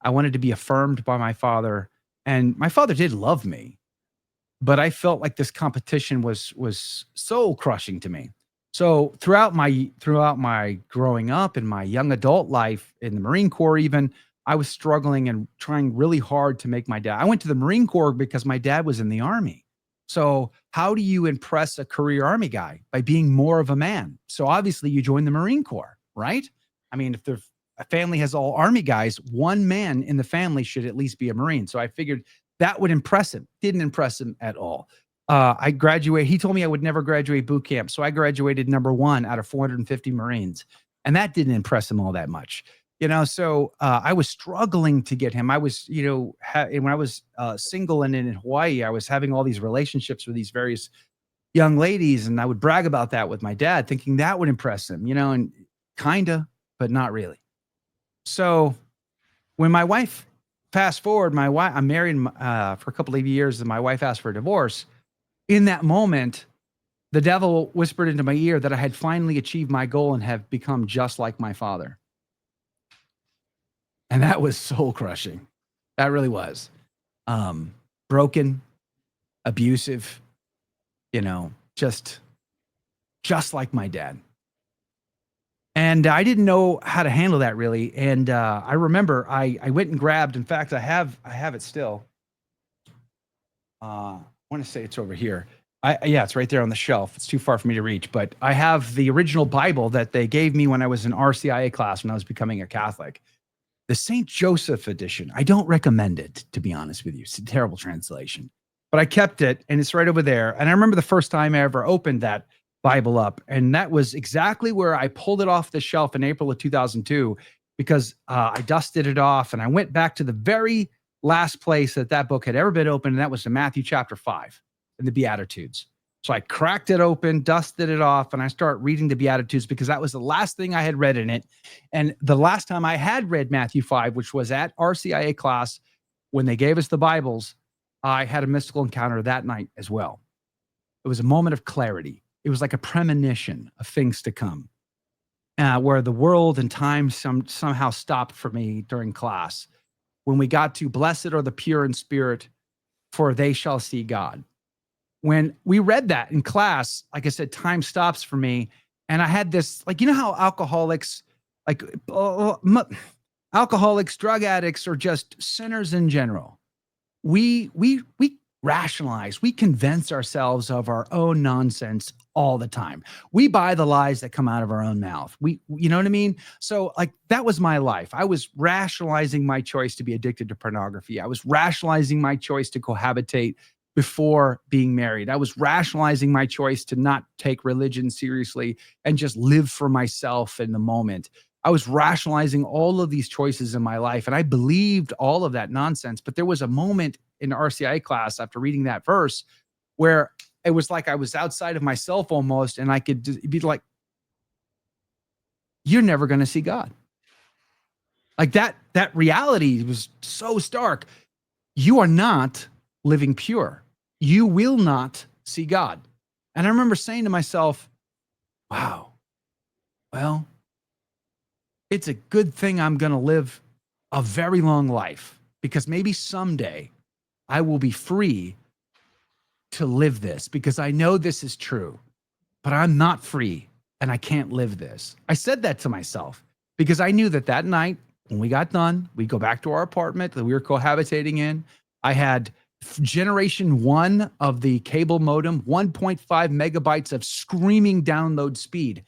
I wanted to be affirmed by my father. And my father did love me, but I felt like this competition was so crushing to me. So throughout my growing up and my young adult life in the Marine Corps, even, I was struggling and trying really hard to make my dad. I went to the Marine Corps because my dad was in the Army. So how do you impress a career Army guy? By being more of a man. So obviously you join the Marine Corps, right? I mean, if a family has all Army guys, one man in the family should at least be a Marine. So I figured that would impress him. Didn't impress him at all. I graduated. He told me I would never graduate boot camp. So I graduated number 1 out of 450 Marines. And that didn't impress him all that much. So I was struggling to get him. I was, when I was single and in Hawaii, I was having all these relationships with these various young ladies, and I would brag about that with my dad, thinking that would impress him, and kinda, but not really. So when my wife, fast forward, I'm married for a couple of years, and my wife asked for a divorce. In that moment, the devil whispered into my ear that I had finally achieved my goal and have become just like my father. And that was soul crushing. That really was. Broken, abusive, just just like my dad. And I didn't know how to handle that really. And I remember I went and grabbed, in fact, I have it still. I want to say it's over here. Yeah, it's right there on the shelf. It's too far for me to reach, but I have the original Bible that they gave me when I was in RCIA class when I was becoming a Catholic. The St. Joseph edition. I don't recommend it, to be honest with you. It's a terrible translation, but I kept it and it's right over there. And I remember the first time I ever opened that Bible up, and that was exactly where I pulled it off the shelf in April of 2002, because I dusted it off and I went back to the very last place that book had ever been opened, and that was in Matthew chapter 5 in the Beatitudes. So I cracked it open, dusted it off, and I started reading the Beatitudes because that was the last thing I had read in it. And the last time I had read Matthew 5, which was at RCIA class when they gave us the Bibles, I had a mystical encounter that night as well. It was a moment of clarity. It was like a premonition of things to come, where the world and time somehow stopped for me during class. When we got to blessed are the pure in spirit, for they shall see God. When we read that in class, like I said, time stops for me. And I had this, like, you know how alcoholics, drug addicts, or just sinners in general, we rationalize, we convince ourselves of our own nonsense all the time. We buy the lies that come out of our own mouth. You know what I mean? So like that was my life. I was rationalizing my choice to be addicted to pornography. I was rationalizing my choice to cohabitate before being married. I was rationalizing my choice to not take religion seriously and just live for myself in the moment. I was rationalizing all of these choices in my life, and I believed all of that nonsense. But there was a moment in RCIA class after reading that verse where it was like I was outside of myself almost, and I could be like, you're never going to see God. Like that reality was so stark. You are not living pure. You will not see God. And I remember saying to myself, wow, well, it's a good thing I'm going to live a very long life, because maybe someday I will be free to live this, because I know this is true, but I'm not free and I can't live this. I said that to myself because I knew that night when we got done, we'd go back to our apartment that we were cohabitating in. I had generation 1 of the cable modem, 1.5 megabytes of screaming download speed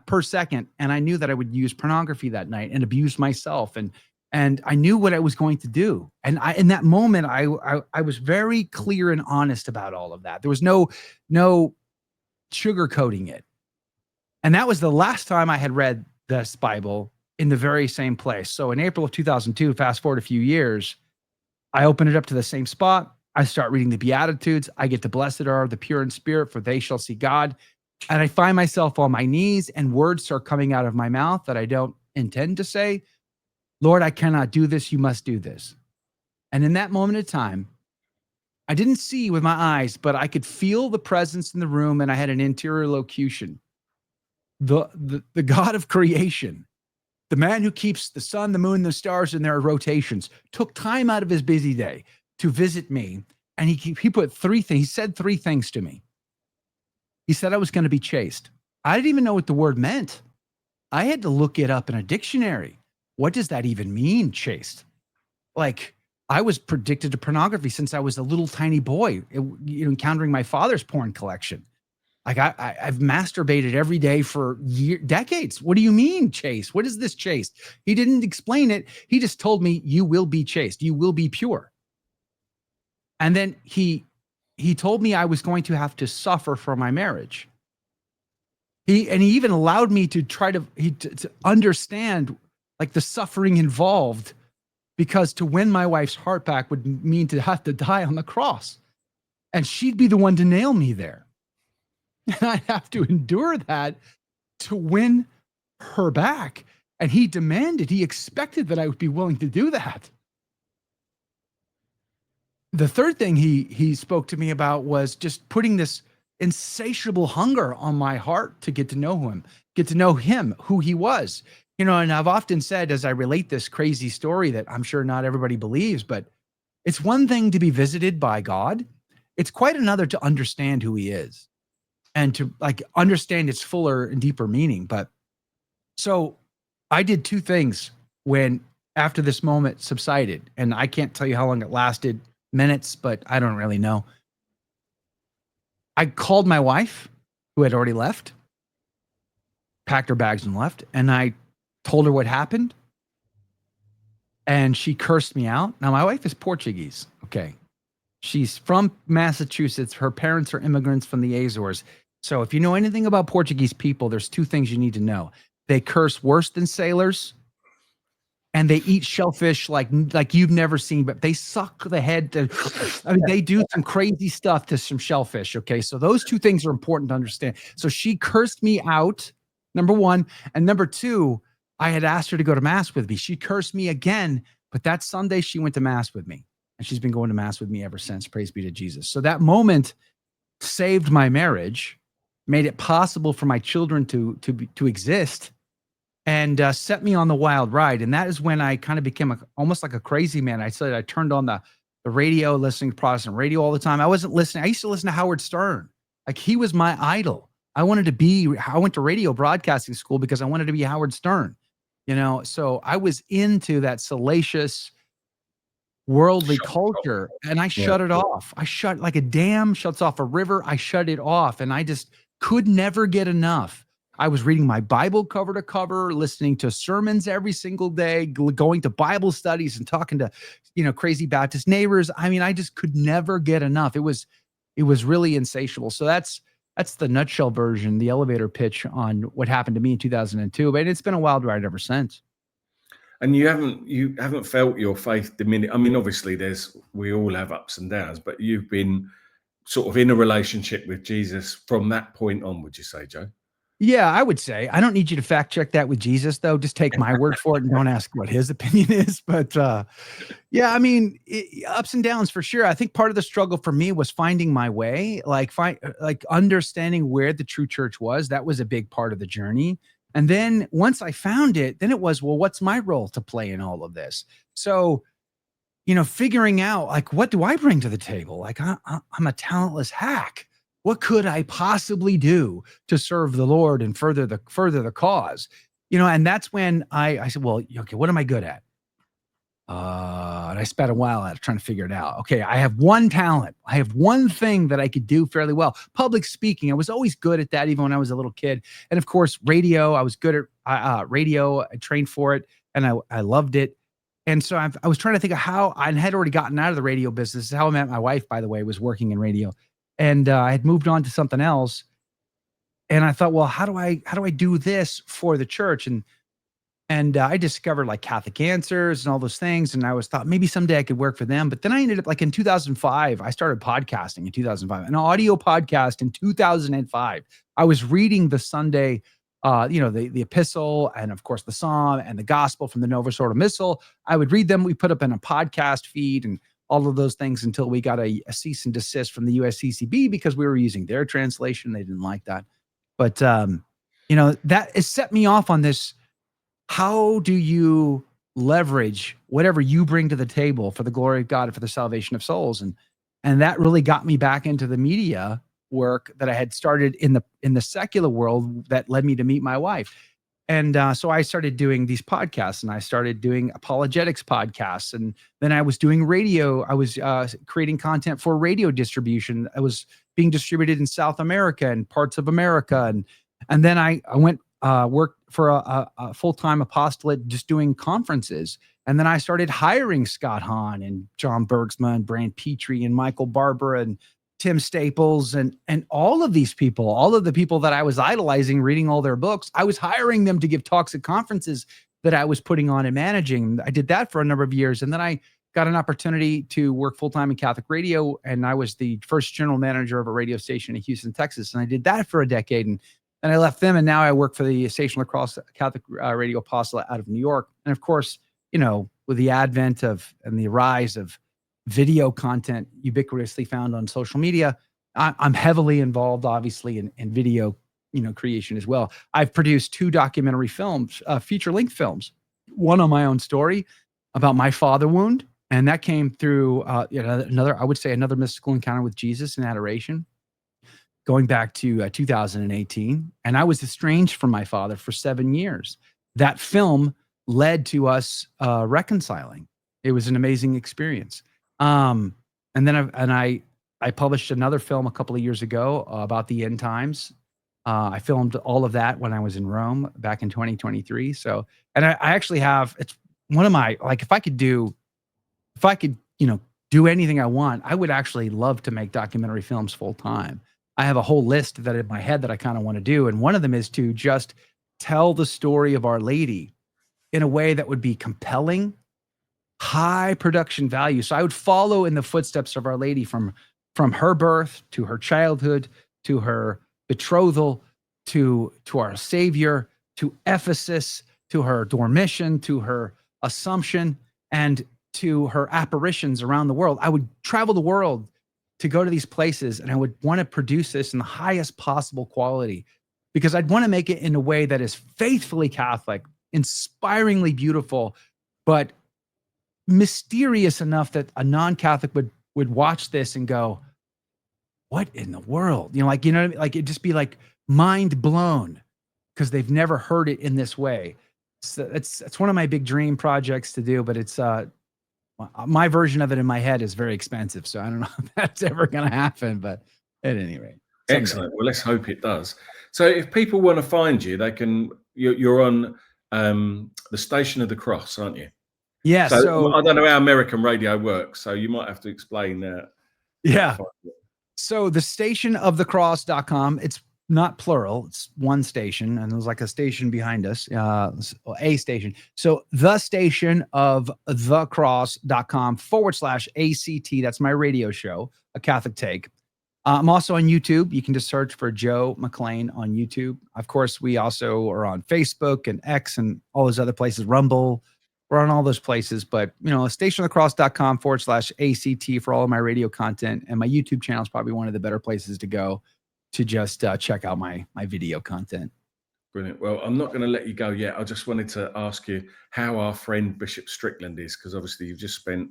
per second. And I knew that I would use pornography that night and abuse myself. And I knew what I was going to do. And in that moment, I was very clear and honest about all of that. There was no sugarcoating it. And that was the last time I had read this Bible in the very same place. So in April of 2002, fast forward a few years, I open it up to the same spot. I start reading the Beatitudes. I get to blessed are the pure in spirit, for they shall see God. And I find myself on my knees, and words start coming out of my mouth that I don't intend to say. Lord, I cannot do this. You must do this. And in that moment of time, I didn't see with my eyes, but I could feel the presence in the room, and I had an interior locution. The God of creation, the man who keeps the sun, the moon, the stars in their rotations, took time out of his busy day to visit me. And he put 3 things. He said 3 things to me. He said I was going to be chaste. I didn't even know what the word meant. I had to look it up in a dictionary. What does that even mean, chaste? Like, I was addicted to pornography since I was a little tiny boy, encountering my father's porn collection. Like I've masturbated every day for decades. What do you mean chaste? What is this chaste? He didn't explain it. He just told me, you will be chaste. You will be pure. And then he told me I was going to have to suffer for my marriage. He even allowed me to try to understand like the suffering involved, because to win my wife's heart back would mean to have to die on the cross, and she'd be the one to nail me there. And I'd have to endure that to win her back. And he expected that I would be willing to do that. The third thing he spoke to me about was just putting this insatiable hunger on my heart to get to know him, who he was. And I've often said, as I relate this crazy story that I'm sure not everybody believes, but it's one thing to be visited by God. It's quite another to understand who he is. and to like understand its fuller and deeper meaning. But so I did two things when after this moment subsided, and I can't tell you how long it lasted, minutes, but I don't really know. I called my wife, who had already left, packed her bags and left, and I told her what happened, and she cursed me out. Now, my wife is Portuguese, okay? She's from Massachusetts. Her parents are immigrants from the Azores. So if you know anything about Portuguese people, there's two things you need to know. They curse worse than sailors, and they eat shellfish like you've never seen, but they suck the head. I mean, they do some crazy stuff to some shellfish, okay? So those two things are important to understand. So she cursed me out, number one. And number two, I had asked her to go to Mass with me. She cursed me again, but that Sunday she went to Mass with me. And she's been going to Mass with me ever since. Praise be to Jesus. So that moment saved my marriage, made it possible for my children to exist, and set me on the wild ride. And that is when I kind of became almost like a crazy man. I said I turned on the radio, listening to Protestant radio all the time. I wasn't listening. I used to listen to Howard Stern. Like, he was my idol. I went to radio broadcasting school because I wanted to be Howard Stern, you know? So I was into that salacious, worldly culture, and I shut it off. I shut, like a dam shuts off a river. I shut it off, and I just could never get enough. I was reading my Bible cover to cover, listening to sermons every single day, going to Bible studies and talking to, crazy Baptist neighbors. I mean, I just could never get enough. It was really insatiable. So that's the nutshell version, the elevator pitch on what happened to me in 2002. But it's been a wild ride ever since. And you haven't felt your faith diminish. I mean, obviously we all have ups and downs, but you've been sort of in a relationship with Jesus from that point on, would you say, Joe? Yeah, I would say. I don't need you to fact check that with Jesus, though. Just take my word for it and don't ask what his opinion is. But yeah, I mean, ups and downs for sure. I think part of the struggle for me was finding my way, like understanding where the true church was. That was a big part of the journey. And then once I found it, then it was, well, what's my role to play in all of this? So, figuring out, like, what do I bring to the table? Like, I'm a talentless hack. What could I possibly do to serve the Lord and further the cause? And that's when I said, well, okay, what am I good at? And I spent a while at it trying to figure it out. Okay, I have one talent. I have one thing that I could do fairly well. Public speaking. I was always good at that, even when I was a little kid. And of course, radio. I was good at radio. I trained for it, and I loved it. And so I was trying to think of how I had already gotten out of the radio business. This is how I met my wife, by the way, was working in radio. And I had moved on to something else. And I thought, well, how do I do this for the church? And I discovered like Catholic Answers and all those things. And I thought maybe someday I could work for them. But then I ended up, like, in 2005, I started podcasting in 2005, an audio podcast in 2005. I was reading the Sunday, the epistle, and of course the Psalm and the Gospel from the Novus Ordo Missal. I would read them. We put up in a podcast feed and all of those things until we got a cease and desist from the USCCB because we were using their translation. They didn't like that. But, that has set me off on this. How do you leverage whatever you bring to the table for the glory of God and for the salvation of souls? And that really got me back into the media work that I had started in the secular world that led me to meet my wife. And so I started doing these podcasts, and I started doing apologetics podcasts. And then I was doing radio. I was creating content for radio distribution. I was being distributed in South America and parts of America. And then I went worked for a full-time apostolate, just doing conferences. And then I started hiring Scott Hahn and John Bergsma and Brand Petrie and Michael Barber and Tim Staples and all of these people, all of the people that I was idolizing, reading all their books. I was hiring them to give talks at conferences that I was putting on and managing. I did that for a number of years. And then I got an opportunity to work full-time in Catholic radio. And I was the first general manager of a radio station in Houston, Texas. And I did that for a decade. And I left them. And now I work for the Station La Crosse Catholic Radio Apostolate out of New York. And of course, with the advent of and the rise of video content ubiquitously found on social media, I'm heavily involved, obviously, in video, creation as well. I've produced 2 documentary films, feature-length films, one on my own story about my father wound, and that came through another mystical encounter with Jesus in adoration, going back to 2018, and I was estranged from my father for 7 years. That film led to us reconciling. It was an amazing experience. And then I published another film a couple of years ago about the end times. I filmed all of that when I was in Rome back in 2023. So, and I actually have, it's one of my, like, if I could, do anything I want, I would actually love to make documentary films full time. I have a whole list that in my head that I kind of want to do. And one of them is to just tell the story of Our Lady in a way that would be compelling, high production value. So I would follow in the footsteps of Our Lady from her birth to her childhood, to her betrothal, to our Savior, to Ephesus, to her dormition, to her Assumption, and to her apparitions around the world. I would travel the world to go to these places, and I would want to produce this in the highest possible quality, because I'd want to make it in a way that is faithfully Catholic, inspiringly beautiful, but mysterious enough that a non-Catholic would watch this and go, what in the world? Like it'd just be like mind blown, because they've never heard it in this way. So it's one of my big dream projects to do, but it's my version of it in my head is very expensive. So I don't know if that's ever going to happen, but at any rate. Someday. Excellent. Well, let's hope it does. So if people want to find you, they can, you're on the Station of the Cross, aren't you? Yeah. So I don't know how American radio works, so you might have to explain that. Yeah. So the stationofthecross.com, it's not plural, it's one station, and there's like a station behind us, a station. So the station of thecross.com/ACT, that's my radio show, A Catholic Take. I'm also on YouTube. You can just search for Joe McClane on YouTube. Of course, we also are on Facebook and X and all those other places, Rumble. We're on all those places, but stationofthecross.com/ACT for all of my radio content, and my YouTube channel is probably one of the better places to go to just check out my video content. Brilliant. Well, I'm not going to let you go yet. I just wanted to ask you how our friend Bishop Strickland is, because obviously you've just spent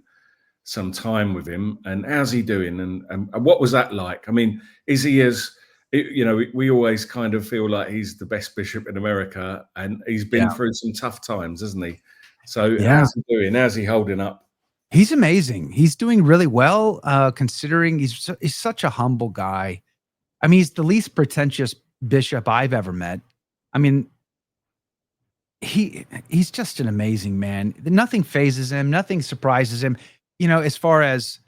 some time with him, and how's he doing, and what was that like? I mean, is he as, we always kind of feel like he's the best bishop in America, and he's been through some tough times, hasn't he? So how's he doing? How's he holding up? He's amazing. He's doing really well, considering he's such a humble guy. I mean, he's the least pretentious bishop I've ever met. I mean, he's just an amazing man. Nothing phases him. Nothing surprises him. As far as,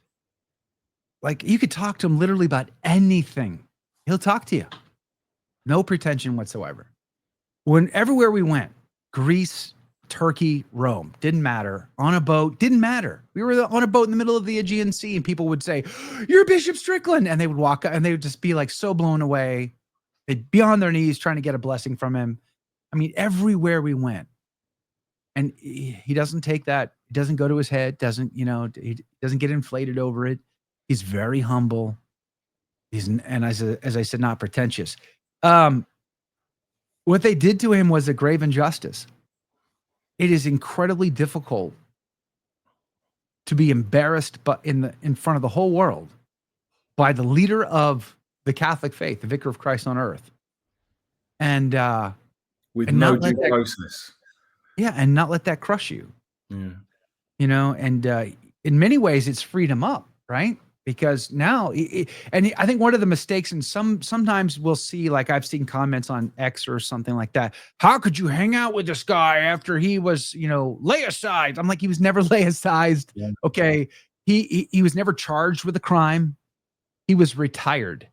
like, you could talk to him literally about anything. He'll talk to you. No pretension whatsoever. Everywhere we went, Greece, Turkey, Rome, didn't matter. On a boat, didn't matter. We were on a boat in the middle of the Aegean Sea, and people would say, "You're Bishop Strickland," and they would walk up, and they would just be like so blown away. They'd be on their knees trying to get a blessing from him. I mean, everywhere we went, and he doesn't take that. He doesn't go to his head. He doesn't get inflated over it. He's very humble. And as I said, not pretentious. What they did to him was a grave injustice. It is incredibly difficult to be embarrassed, but in front of the whole world, by the leader of the Catholic faith, the Vicar of Christ on earth, and with no due process. Yeah, and not let that crush you. Yeah. And in many ways, it's freed him up, right? Because now, I think one of the mistakes, and sometimes we'll see, like I've seen comments on X or something like that. How could you hang out with this guy after he was, laicized? I'm like, he was never laicized. Yeah. Okay. He was never charged with a crime. He was retired.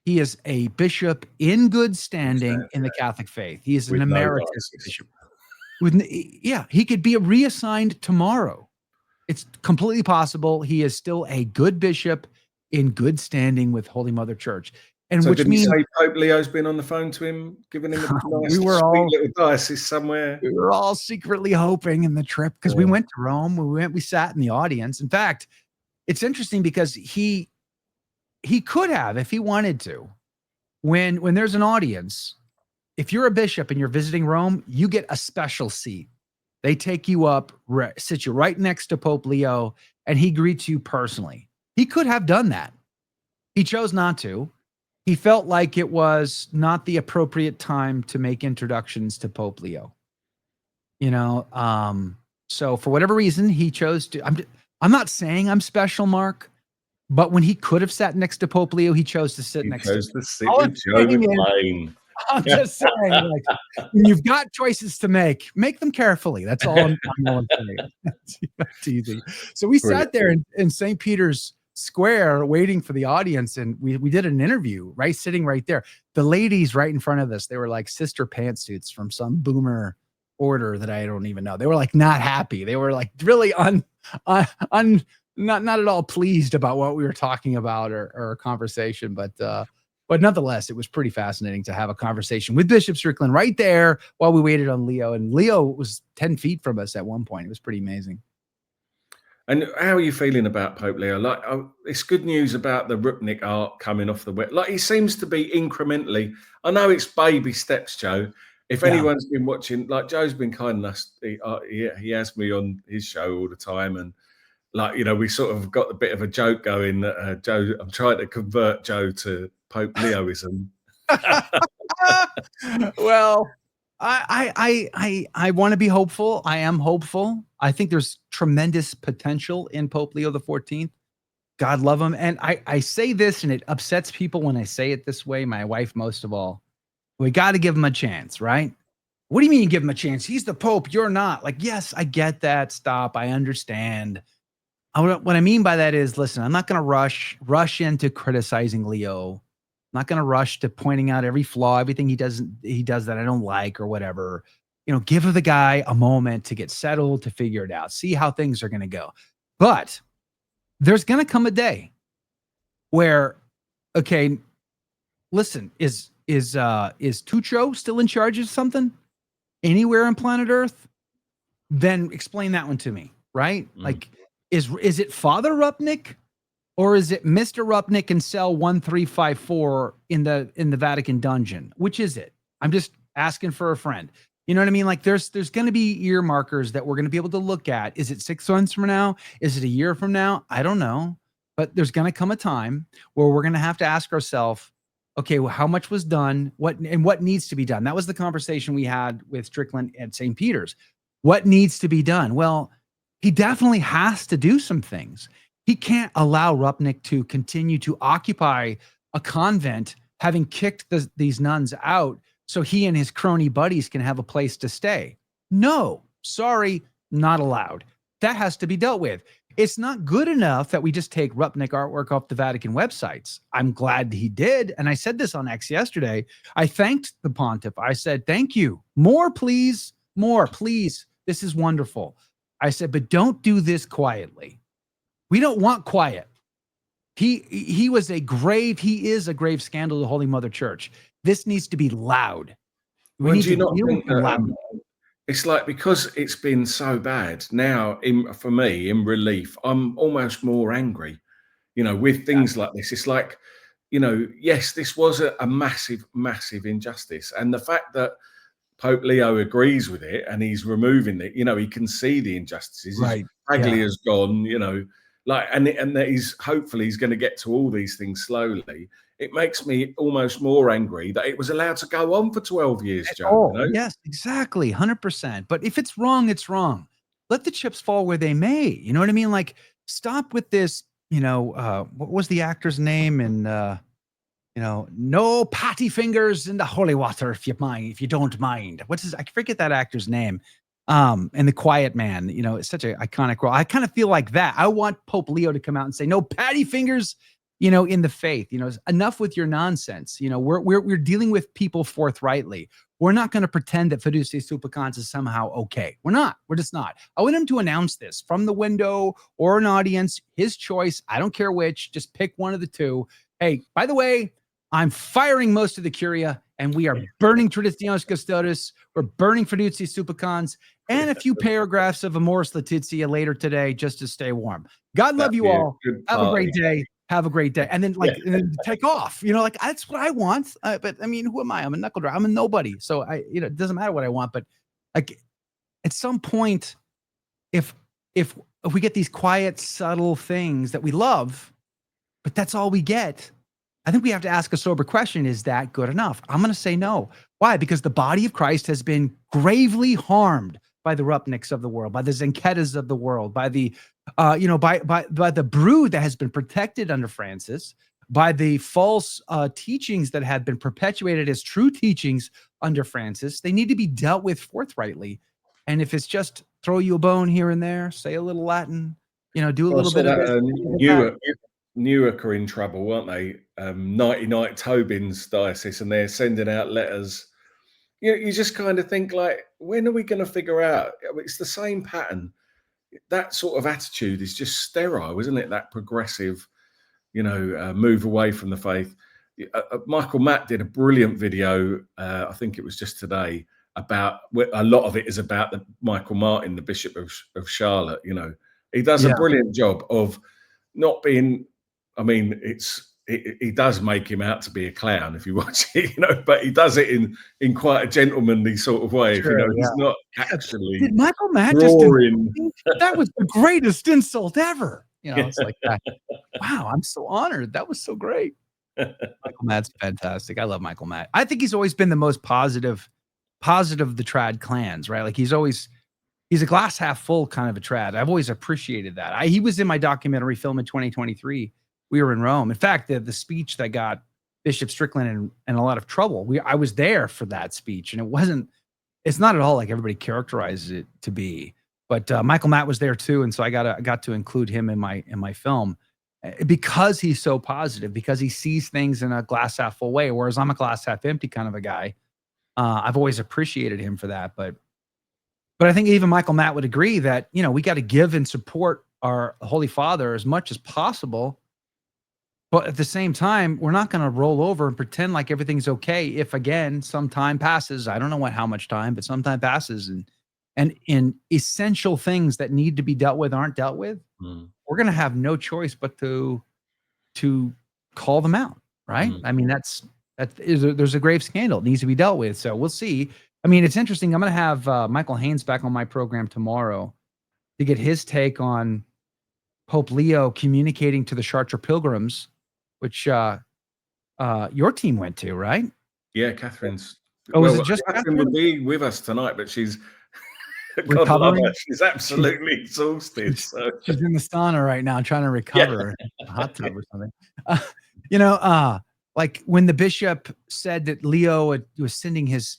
He is a bishop in good standing in the Catholic faith. He is an emeritus bishop. He could be reassigned tomorrow. It's completely possible. He is still a good bishop in good standing with Holy Mother Church. And so which means say Pope Leo's been on the phone to him, giving him a nice little diocese somewhere. We were all secretly hoping in the trip, because we went to Rome. We sat in the audience. In fact, it's interesting because he could have, if he wanted to, when there's an audience, if you're a bishop and you're visiting Rome, you get a special seat. They take you up, sit you right next to Pope Leo, and he greets you personally. He could have done that. He chose not to. he felt like it was not the appropriate time to make introductions to Pope Leo. So for whatever reason, he chose to. I'm not saying I'm special, Mark, but when he could have sat next to Pope Leo, he chose to sit next to me. He chose to sit with Joe McClane. I'm just saying, like, when you've got choices to make them carefully. That's all I'm saying. Teasing. So we sat there in St. Peter's Square waiting for the audience, and we did an interview, right, sitting right there. The ladies right in front of us, they were like sister pantsuits from some boomer order that I don't even know. They were like not happy. They were like really not at all pleased about what we were talking about or our conversation, but nonetheless, it was pretty fascinating to have a conversation with Bishop Strickland right there while we waited on Leo. And Leo was 10 feet from us at one point. It was pretty amazing. And how are you feeling about Pope Leo? Like, it's good news about the Rupnik art coming off the web. Like, he seems to be incrementally. I know it's baby steps, Joe. If anyone's been watching, like Joe's been kind enough, he has me on his show all the time, and like, we sort of got a bit of a joke going that Joe, I'm trying to convert Joe to Pope Leoism. Well, I want to be hopeful. I am hopeful. I think there's tremendous potential in Pope Leo the 14th. God love him. And I say this, and it upsets people when I say it this way, my wife most of all. We got to give him a chance, right? What do you mean you give him a chance? He's the Pope. You're not. Like, yes, I get that. Stop. I understand. What I mean by that is, listen, I'm not going to rush into criticizing Leo. I'm not going to rush to pointing out every flaw, everything he does that I don't like or whatever. Give the guy a moment to get settled, to figure it out, see how things are going to go. But there's going to come a day where, okay, listen, is Tucho still in charge of something anywhere on planet Earth? Then explain that one to me, right? Like, is it Father Rupnik, or is it Mr. Rupnik in cell 1354 in the Vatican dungeon? Which is it? I'm just asking for a friend. You know what I mean? Like, there's going to be ear markers that we're going to be able to look at. Is it 6 months from now? Is it a year from now? I don't know. But there's going to come a time where we're going to have to ask ourselves, okay, well, how much was done? What needs to be done? That was the conversation we had with Strickland at St. Peter's. What needs to be done? Well, he definitely has to do some things. He can't allow Rupnik to continue to occupy a convent, having kicked these nuns out, so he and his crony buddies can have a place to stay. No, sorry, not allowed. That has to be dealt with. It's not good enough that we just take Rupnik artwork off the Vatican websites. I'm glad he did. And I said this on X yesterday. I thanked the pontiff. I said, thank you. More, please. More, please. This is wonderful. I said, but don't do this quietly. We don't want quiet. He is a grave scandal to the Holy Mother Church. This needs to be loud. We need to deal with it loud. It's like, because it's been so bad now, for me, in relief, I'm almost more angry, with things like this. It's like, yes, this was a massive, massive injustice. And the fact that Pope Leo agrees with it and he's removing it, he can see the injustices. Right. Paglia's gone, and that hopefully he's going to get to all these things slowly. It makes me almost more angry that it was allowed to go on for 12 years, Joe. Yes, exactly. 100%. But if it's wrong, it's wrong. Let the chips fall where they may. You know what I mean? Like, stop with this, what was the actor's name? And, no patty fingers in the holy water, if you don't mind. I forget that actor's name. And The Quiet Man, it's such an iconic role. I kind of feel like that. I want Pope Leo to come out and say, no patty fingers, in the faith. Enough with your nonsense. We're dealing with people forthrightly. We're not going to pretend that fiducia supplicans is somehow okay. We're not. We're just not. I want him to announce this from the window or an audience, his choice. I don't care which. Just pick one of the two. Hey, by the way, I'm firing most of the curia, and we are burning Traditionis Custodes. We're burning fiducia supplicans, and a few paragraphs of Amoris Laetitia later today, just to stay warm. God love you all. Have a great day. Have a great day. And then and then take off, that's what I want. But I mean, who am I? I'm a knuckle driver. I'm a nobody. So it doesn't matter what I want, but like, at some point, if we get these quiet, subtle things that we love, but that's all we get, I think we have to ask a sober question. Is that good enough? I'm going to say no. Why? Because the body of Christ has been gravely harmed by the Rupniks of the world, by the Zenketas of the world, by the, by the brood that has been protected under Francis, by the false teachings that have been perpetuated as true teachings under Francis. They need to be dealt with forthrightly. And if it's just throw you a bone here and there, say a little Latin, do a little bit of this. Newark are in trouble, weren't they? 99 Tobin's diocese, and they're sending out letters. You just kind of think, like, when are we going to figure out? It's the same pattern. That sort of attitude is just sterile, isn't it? That progressive, move away from the faith. Michael Matt did a brilliant video, I think it was just today, about, a lot of it is about Michael Martin, the Bishop of Charlotte. He does a brilliant job of not being, he does make him out to be a clown if you watch it, but he does it in quite a gentlemanly sort of way. Sure, he's not actually. Did Michael Matt that was the greatest insult ever. It's like that. Wow, I'm so honored. That was so great. Michael Matt's fantastic. I love Michael Matt. I think he's always been the most positive of the trad clans, right? Like he's a glass half full kind of a trad. I've always appreciated that. He was in my documentary film in 2023. We were in Rome. In fact, the speech that got Bishop Strickland in a lot of trouble, I was there for that speech, and it's not at all like everybody characterizes it to be. But Michael Matt was there too, and so I got to include him in my film because he's so positive, because he sees things in a glass half full way, whereas I'm a glass half empty kind of a guy. I've always appreciated him for that, but I think even Michael Matt would agree that we got to give and support our Holy Father as much as possible. But at the same time, we're not going to roll over and pretend like everything's okay if, again, some time passes. I don't know how much time, but some time passes, and in essential things that need to be dealt with aren't dealt with. We're going to have no choice but to call them out, right? There's a grave scandal. It needs to be dealt with. So we'll see. It's interesting. I'm going to have Michael Haynes back on my program tomorrow to get his take on Pope Leo communicating to the Chartres pilgrims, which your team went to, right? Yeah, Catherine's. Was it just Catherine will be with us tonight, but she's recovering. She's absolutely exhausted. So she's in the sauna right now, trying to recover. A hot tub or something. Like when the bishop said that Leo was sending his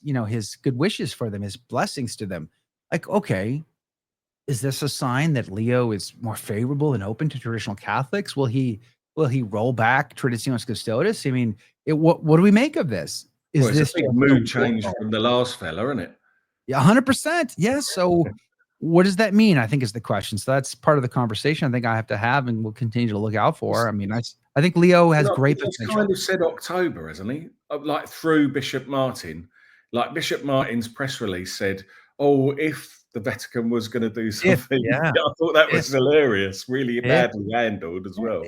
good wishes for them, his blessings to them. Like, okay, is this a sign that Leo is more favorable and open to traditional Catholics? Will he roll back Traditionis Custodes? What do we make of this? Is this a big mood change from the last fella, isn't it? Yeah, 100%. Yes. So what does that mean? I think is the question. So that's part of the conversation I think I have to have and we'll continue to look out for. I think Leo has great potential. He's kind of said October, hasn't he? Like through Bishop Martin. Like Bishop Martin's press release said, if the Vatican was going to do something. I thought that was hilarious, really badly handled as well.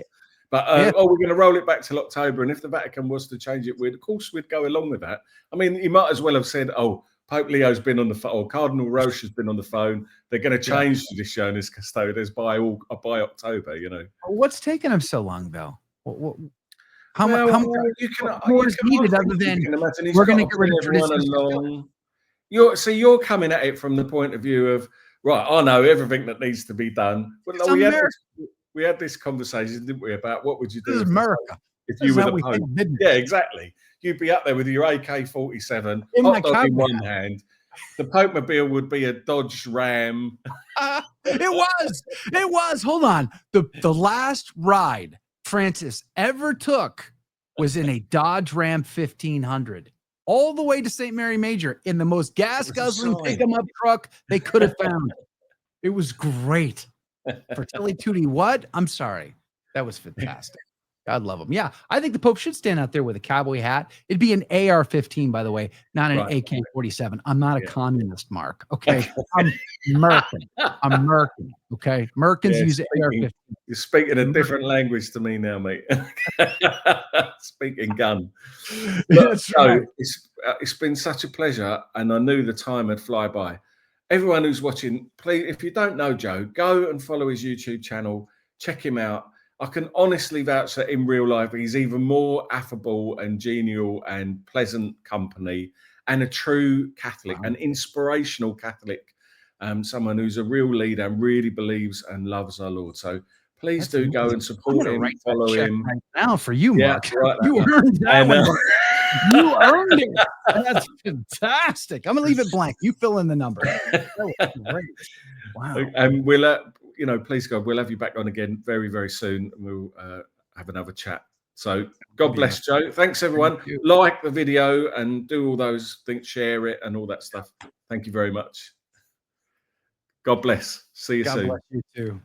But we're going to roll it back till October, and if the Vatican was to change it, of course we'd go along with that. He might as well have said, Pope Leo's been on the phone, or Cardinal Roche has been on the phone. They're going to change Traditionis Custodes by October. What's taking them so long, though? How much more is needed other than we're going to get rid of Traditionis along? You're coming at it from the point of view of, right, I know everything that needs to be done. Well, we had this conversation, didn't we, about what would you do? This is America. If you were the Pope. Yeah, exactly. You'd be up there with your AK-47, hot dog in one hand. The Pope mobile would be a Dodge Ram. It was. Hold on. The last ride Francis ever took was in a Dodge Ram 1500. All the way to St. Mary Major in the most gas-guzzling pick-em-up truck they could have found. It was great. Fratelli Tutti, what? I'm sorry. That was fantastic. God love him. Yeah, I think the Pope should stand out there with a cowboy hat. It'd be an AR-15, by the way, not an AK-47. I'm not a communist, Mark. Okay, I'm American. Okay, Americans use AR-15. You're speaking a different language to me now, mate. Speaking gun. That's right. It's been such a pleasure, and I knew the time had fly by. Everyone who's watching, please, if you don't know Joe, go and follow his YouTube channel. Check him out. I can honestly vouch that in real life, he's even more affable and genial and pleasant company, and a true Catholic, an inspirational Catholic, someone who's a real leader and really believes and loves our Lord. So please do go and support him, follow him. Right now for you, Yeah, Mark. right, You earned that one. You earned it. That's fantastic. I'm gonna leave it blank. You fill in the number. That was great. Wow. And we'll, you know, please God, we'll have you back on again very, very soon, and we'll have another chat. So God bless, Joe. Thanks, everyone. Like the video and do all those things, share it and all that stuff. Thank you very much. God bless. See you soon. God bless you too.